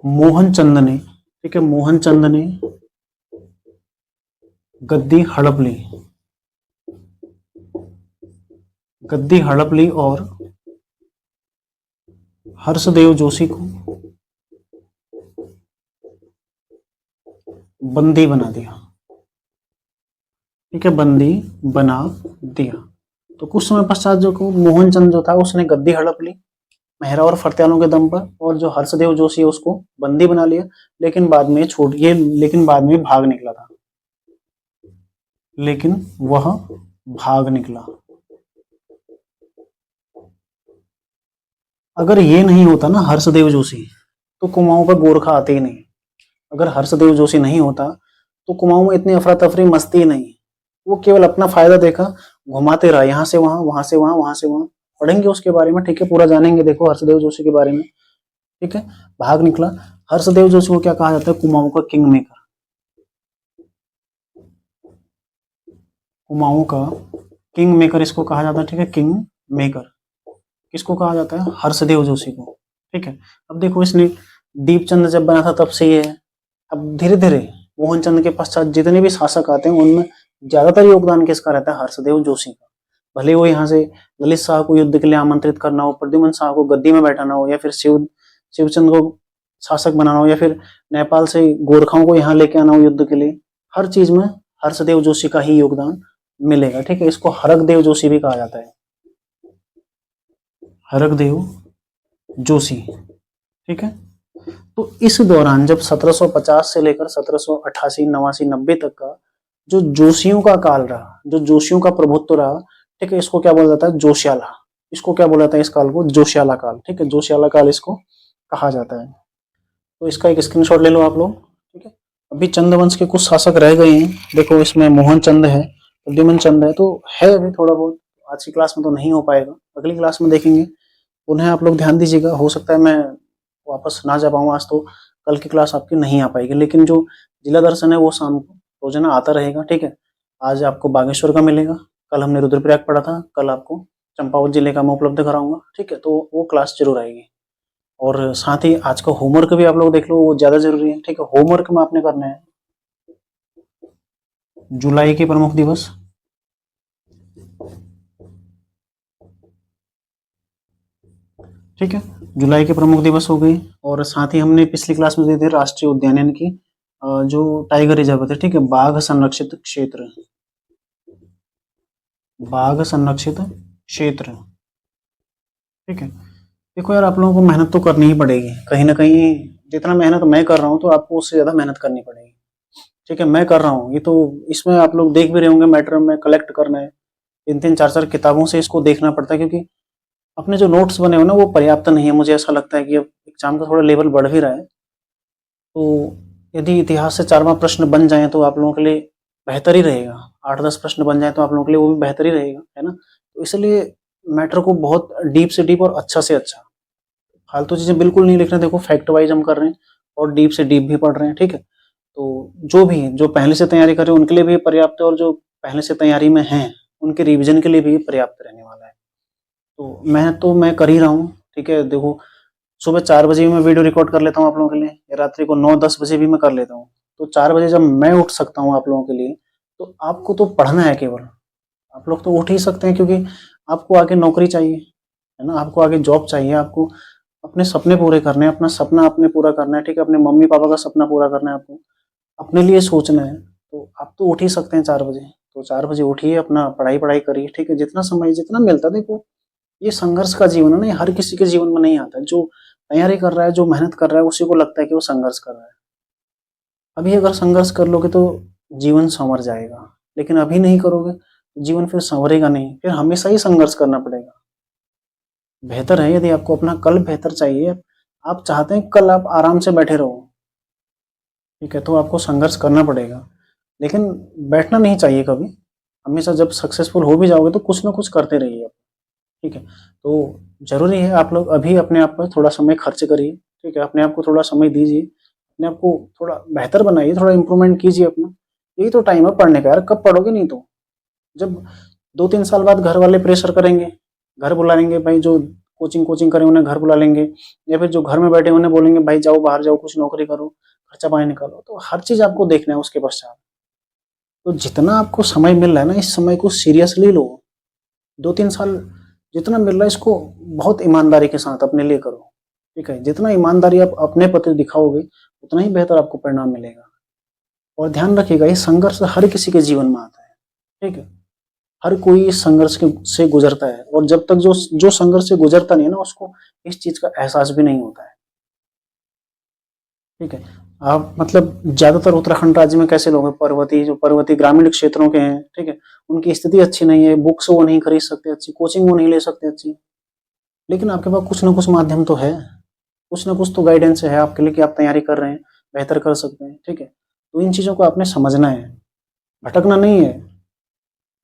Speaker 1: मोहनचंद ने, ठीक है, मोहनचंद ने गद्दी हड़प ली और हर्षदेव जोशी को बंदी बना दिया, ठीक है, बंदी बना दिया। तो कुछ समय पश्चात जो मोहनचंद जो था उसने गद्दी हड़प ली मेहरा और फरत्यालों के दम पर, और जो हर्षदेव जोशी है उसको बंदी बना लिया, लेकिन बाद में भाग निकला था, लेकिन वह भाग निकला। अगर ये नहीं होता ना हर्षदेव जोशी, तो कुमाऊं पर गोरखा आते ही नहीं। अगर हर्षदेव जोशी नहीं होता तो कुमाऊं में इतनी अफरा तफरी मस्ती नहीं। वो केवल अपना फायदा देखा, घुमाते रहा, यहाँ से वहां, वहां से वहां, वहां से वहां। पढ़ेंगे उसके बारे में, ठीक है, पूरा जानेंगे, देखो हर्षदेव जोशी के बारे में, ठीक है। भाग निकला। हर्षदेव जोशी को क्या कहा जाता है? कुमाऊं का किंग मेकर। कुमाऊं का किंग मेकर इसको कहा जाता है, ठीक है, किंग मेकर किसको कहा जाता है? हर्षदेव जोशी को, ठीक है। अब देखो इसने दीपचंद जब बना था तब से ये है। अब धीरे धीरे मोहनचंद के पश्चात जितने भी शासक आते हैं उनमें ज्यादातर योगदान किसका रहता है? हर्षदेव जोशी का। भले वो यहाँ से ललित शाह को युद्ध के लिए आमंत्रित करना हो, प्रद्युम्न शाह को गद्दी में बैठाना हो, या फिर शिवचंद को शासक बनाना हो, या फिर नेपाल से गोरखाओं को यहाँ लेके आना हो युद्ध के लिए, हर चीज में हर्षदेव जोशी का ही योगदान मिलेगा। ठीक है, इसको हरकदेव जोशी भी कहा जाता है, हरकदेव जोशी। ठीक है, तो इस दौरान जब 1750 से लेकर 1788, 89, 90 तक का जो जोशियों का काल रहा, जो जोशियों का प्रभुत्व रहा, ठीक है, इसको क्या बोला जाता है, जोशियाला। इसको क्या बोला जाता है, इस काल को जोशियाला काल। ठीक है, जोशियाला काल इसको कहा जाता है। तो इसका एक स्क्रीनशॉट ले लो आप लोग। ठीक है, अभी चंद्रवंश के कुछ शासक रह गए हैं। देखो इसमें मोहन चंद है, प्रद्युमन चंद है, तो है अभी थोड़ा बहुत। आज की क्लास में तो नहीं हो पाएगा, अगली क्लास में देखेंगे। उन्हें आप लोग ध्यान दीजिएगा, हो सकता है मैं वापस ना जा पाऊँ आज, तो कल की क्लास आपकी नहीं आ पाएगी, लेकिन जो जिला दर्शन है वो शाम को रोजाना आता रहेगा। ठीक है, आज आपको बागेश्वर का मिलेगा, कल हमने रुद्रप्रयाग पढ़ा था, कल आपको चंपावत जिले का मैं उपलब्ध कराऊंगा। ठीक है, तो वो क्लास जरूर आएगी। और साथ ही आज का होमवर्क भी आप लोग देख लो, वो ज्यादा जरूरी है। ठीक है, होमवर्क में आपने करना है जुलाई के प्रमुख दिवस, ठीक है, जुलाई के प्रमुख दिवस हो गई। और साथ ही हमने पिछली क्लास में दी थी राष्ट्रीय उद्यान की जो टाइगर रिजर्व थे। ठीक है, बाघ संरक्षित क्षेत्र, बाघ संरक्षित क्षेत्र। ठीक है, देखो यार, आप लोगों को मेहनत तो करनी ही पड़ेगी कहीं ना कहीं। जितना मेहनत मैं कर रहा हूँ तो आपको उससे ज्यादा मेहनत करनी पड़ेगी। ठीक है, मैं कर रहा हूँ ये तो, इसमें आप लोग देख भी रहे होंगे, मैटर में कलेक्ट करना है, 3-3, 4-4 किताबों से इसको देखना पड़ता है, क्योंकि अपने जो नोट्स बने हो ना वो पर्याप्त नहीं है। मुझे ऐसा लगता है कि अब एग्जाम का थोड़ा लेवल बढ़ भी रहा है, तो यदि इतिहास से 4 प्रश्न बन जाए तो आप लोगों के लिए बेहतर ही रहेगा। 8-10 प्रश्न बन जाए तो आप लोगों के लिए वो भी बेहतर ही रहेगा, है ना। तो इसलिए मैटर को बहुत डीप से डीप और अच्छा से अच्छा, फालतू चीजें बिल्कुल नहीं लिख रहे। देखो फैक्ट वाइज हम कर रहे हैं और डीप से डीप भी पढ़ रहे हैं। ठीक है, तो जो भी जो पहले से तैयारी कर रहे हैं उनके लिए भी पर्याप्त है, और जो पहले से तैयारी में हैं उनके रिवीजन के लिए भी पर्याप्त रहने वाला है। तो मैं कर ही रहा हूँ। ठीक है, देखो सुबह 4 बजे भी मैं वीडियो रिकॉर्ड कर लेता हूँ आप लोगों के लिए, या रात्रि को 9-10 बजे भी मैं कर लेता हूँ। तो 4 बजे जब मैं उठ सकता हूँ आप लोगों के लिए, तो आपको तो पढ़ना है केवल। आप लोग तो उठ ही सकते हैं, क्योंकि आपको आगे नौकरी चाहिए, है ना, आपको आगे जॉब चाहिए, आपको अपने सपने पूरे करने हैं, अपना सपना अपने पूरा करना है। ठीक है, अपने मम्मी पापा का सपना पूरा करना है, आपको अपने लिए सोचना है। तो आप तो उठ ही सकते हैं 4 बजे, तो 4 बजे उठिए, अपना पढ़ाई पढ़ाई करिए। ठीक है, जितना समय जितना मिलता है, देखो ये संघर्ष का जीवन है ना, ये हर किसी के जीवन में नहीं आता है। जो तैयारी कर रहा है, जो मेहनत कर रहा है, उसी को लगता है कि वो संघर्ष कर रहा है। अभी अगर संघर्ष कर लोगे तो जीवन संवर जाएगा, लेकिन अभी नहीं करोगे तो जीवन फिर संवरेगा नहीं, फिर हमेशा ही संघर्ष करना पड़ेगा। बेहतर है, यदि आपको अपना कल बेहतर चाहिए, आप चाहते हैं कल आप आराम से बैठे रहो, ठीक है, तो आपको संघर्ष करना पड़ेगा, लेकिन बैठना नहीं चाहिए कभी। हमेशा जब सक्सेसफुल हो भी जाओगे तो कुछ ना कुछ करते रहिए आप। ठीक है, तो जरूरी है आप लोग अभी अपने आप पर थोड़ा समय खर्च करिए। ठीक है, अपने आप को थोड़ा समय दीजिए, अपने आप को थोड़ा बेहतर बनाइए, थोड़ा इम्प्रूवमेंट कीजिए अपना। यही तो टाइम है पढ़ने का यार, कब पढ़ोगे, नहीं तो जब 2-3 साल बाद घर वाले प्रेशर करेंगे, घर बुला लेंगे भाई, जो कोचिंग कोचिंग करे उन्हें घर बुला लेंगे, या फिर जो घर में बैठे उन्हें बोलेंगे भाई जाओ बाहर जाओ, कुछ नौकरी करो, खर्चा पानी निकालो, तो हर चीज आपको देखना है उसके पश्चात। तो जितना आपको समय मिल रहा है ना, इस समय को सीरियसली लो। 2-3 साल जितना मिल रहा है, इसको बहुत ईमानदारी के साथ अपने लिए करो। ठीक है, जितना ईमानदारी आप अपने प्रति दिखाओगे उतना ही बेहतर आपको परिणाम मिलेगा। और ध्यान रखिएगा, ये संघर्ष हर किसी के जीवन में आता है। ठीक है, हर कोई इस संघर्ष से गुजरता है, और जब तक जो जो संघर्ष से गुजरता नहीं है ना, उसको इस चीज का एहसास भी नहीं होता है। ठीक है, आप मतलब ज्यादातर उत्तराखंड राज्य में कैसे लोग हैं, पर्वतीय ग्रामीण क्षेत्रों के हैं। ठीक है, उनकी स्थिति अच्छी नहीं है, बुक्स वो नहीं खरीद सकते अच्छी, कोचिंग वो नहीं ले सकते अच्छी, लेकिन आपके पास कुछ ना कुछ माध्यम तो है, कुछ ना कुछ तो गाइडेंस है आपके लिए कि आप तैयारी कर रहे हैं, बेहतर कर सकते हैं। ठीक है, तो इन चीजों को आपने समझना है, भटकना नहीं है।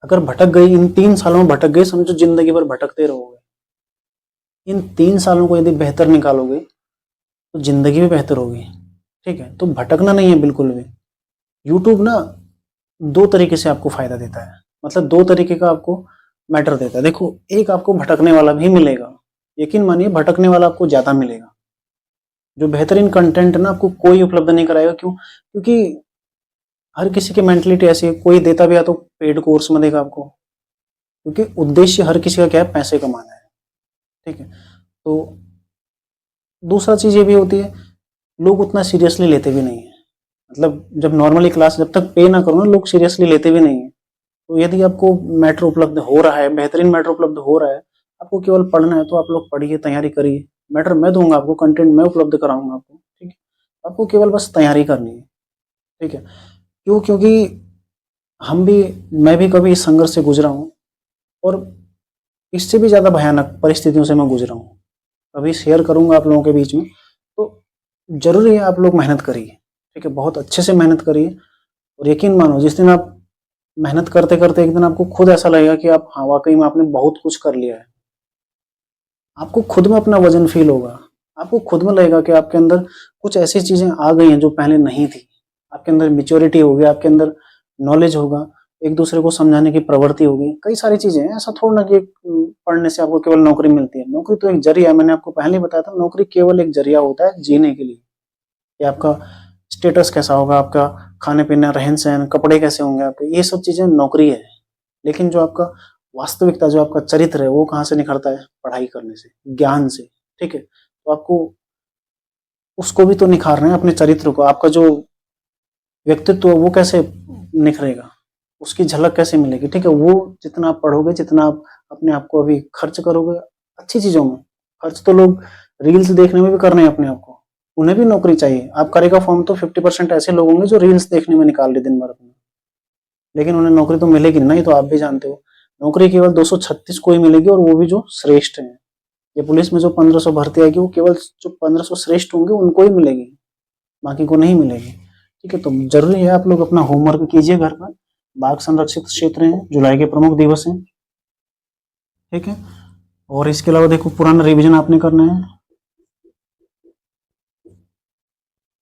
Speaker 1: अगर भटक गई, इन 3 सालों में भटक गए, समझो जिंदगी भर भटकते रहोगे। इन 3 सालों को यदि बेहतर निकालोगे तो जिंदगी भी बेहतर होगी। ठीक है, तो भटकना नहीं है बिल्कुल भी। यूट्यूब ना 2 तरीके से आपको फायदा देता है, मतलब 2 तरीके का आपको मैटर देता है। देखो, एक आपको भटकने वाला भी मिलेगा, यकीन मानिए भटकने वाला आपको ज्यादा मिलेगा। जो बेहतरीन कंटेंट ना आपको कोई उपलब्ध नहीं कराएगा, क्यों, क्योंकि हर किसी की मेंटलिटी ऐसी है, कोई देता भी है तो पेड कोर्स में देगा आपको, क्योंकि उद्देश्य हर किसी का क्या है, पैसे कमाना है। ठीक है, तो दूसरा चीज ये भी होती है, लोग उतना सीरियसली लेते भी नहीं है। मतलब जब नॉर्मली क्लास जब तक पे ना करो ना, लोग सीरियसली लेते भी नहीं है। तो यदि आपको मैटर उपलब्ध हो रहा है, बेहतरीन मैटर उपलब्ध हो रहा है, आपको केवल पढ़ना है, तो आप लोग पढ़िए, तैयारी करिए। मैटर मैं दूंगा आपको, कंटेंट मैं उपलब्ध कराऊंगा आपको, ठीक है। आपको केवल बस तैयारी करनी है, ठीक है। क्यों? क्योंकि हम भी, मैं भी कभी इस संघर्ष से गुजरा हूँ, और इससे भी ज्यादा भयानक परिस्थितियों से मैं गुजरा हूँ। अभी शेयर करूंगा आप लोगों के बीच में। तो जरूरी है आप लोग मेहनत करिए, ठीक है, बहुत अच्छे से मेहनत करिए। और यकीन मानो, जिस दिन आप मेहनत करते करते एक दिन आपको खुद ऐसा लगेगा कि आप, हाँ, वाकई में आपने बहुत कुछ कर लिया है। आपको खुद में अपना वजन फील होगा। आपको खुद में लगेगा कि आपके अंदर कुछ ऐसी चीजें आ गई हैं जो पहले नहीं थी। आपके अंदर मेच्योरिटी होगी, आपके अंदर नॉलेज होगा, एक दूसरे को समझाने की प्रवृत्ति होगी, कई सारी चीजें हैं। ऐसा थोड़ा ना कि पढ़ने से आपको केवल नौकरी मिलती है। नौकरी तो एक जरिया है, मैंने आपको पहले ही बताया था, नौकरी केवल एक जरिया होता है जीने के लिए। कि आपका स्टेटस कैसा होगा, आपका खाने पीना, रहन सहन, कपड़े कैसे होंगे आपके, ये सब चीजें नौकरी है। लेकिन जो आपका वास्तविकता, जो आपका चरित्र है, वो कहाँ से निखरता है? पढ़ाई करने से, ज्ञान से, ठीक है। तो आपको उसको भी तो निखारना है, अपने चरित्र को। आपका जो व्यक्तित्व है वो कैसे निखरेगा, उसकी झलक कैसे मिलेगी, ठीक है। वो जितना आप पढ़ोगे, जितना आप अपने आप को अभी खर्च करोगे अच्छी चीजों में। खर्च तो लोग रील्स देखने में भी कर रहे हैं अपने आप को, उन्हें भी नौकरी चाहिए। आप करेगा फॉर्म तो 50% ऐसे लोग होंगे जो रील्स देखने में निकाल रहे दिन भर अपना, लेकिन उन्हें नौकरी तो मिलेगी नहीं। तो आप भी जानते हो, नौकरी केवल 236 को ही मिलेगी, और वो भी जो श्रेष्ठ है। ये पुलिस में जो 1500 भर्ती आएगी, वो केवल जो 1500 श्रेष्ठ होंगे उनको ही मिलेगी, बाकी को नहीं मिलेगी, ठीक है। तो जरूरी है आप लोग अपना होमवर्क कीजिए घर पर। बाघ संरक्षित क्षेत्र है, जुलाई के प्रमुख दिवस है, ठीक है। और इसके अलावा देखो, पुराना रिवीजन आपने करना है,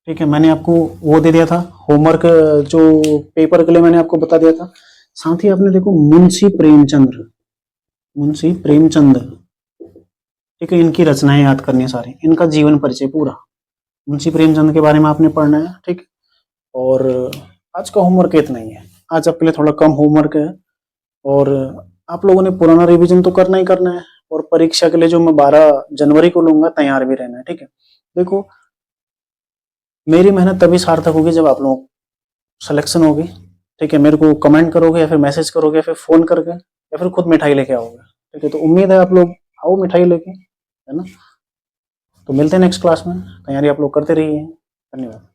Speaker 1: ठीक है। मैंने आपको वो दे दिया था होमवर्क, जो पेपर के लिए मैंने आपको बता दिया था। साथ ही आपने देखो, मुंशी प्रेमचंद, ठीक है, इनकी रचनाएं याद करनी है सारी, इनका जीवन परिचय पूरा, मुंशी प्रेमचंद के बारे में आपने पढ़ना है, ठीक। और आज का होमवर्क इतना ही है, आज आपके लिए थोड़ा कम होमवर्क है। और आप लोगों ने पुराना रिवीजन तो करना ही करना है, और परीक्षा के लिए जो मैं 12 जनवरी को लूंगा, तैयार भी रहना है, ठीक है। देखो, मेरी मेहनत तभी सार्थक होगी जब आप लोग सिलेक्शन होगी, ठीक है। मेरे को कमेंट करोगे, या फिर मैसेज करोगे, या फिर फोन करके, या फिर खुद मिठाई लेके आओगे, ठीक है। तो उम्मीद है आप लोग आओ मिठाई लेके, है ना। तो मिलते हैं नेक्स्ट क्लास में, तैयारी आप लोग करते रहिए। धन्यवाद।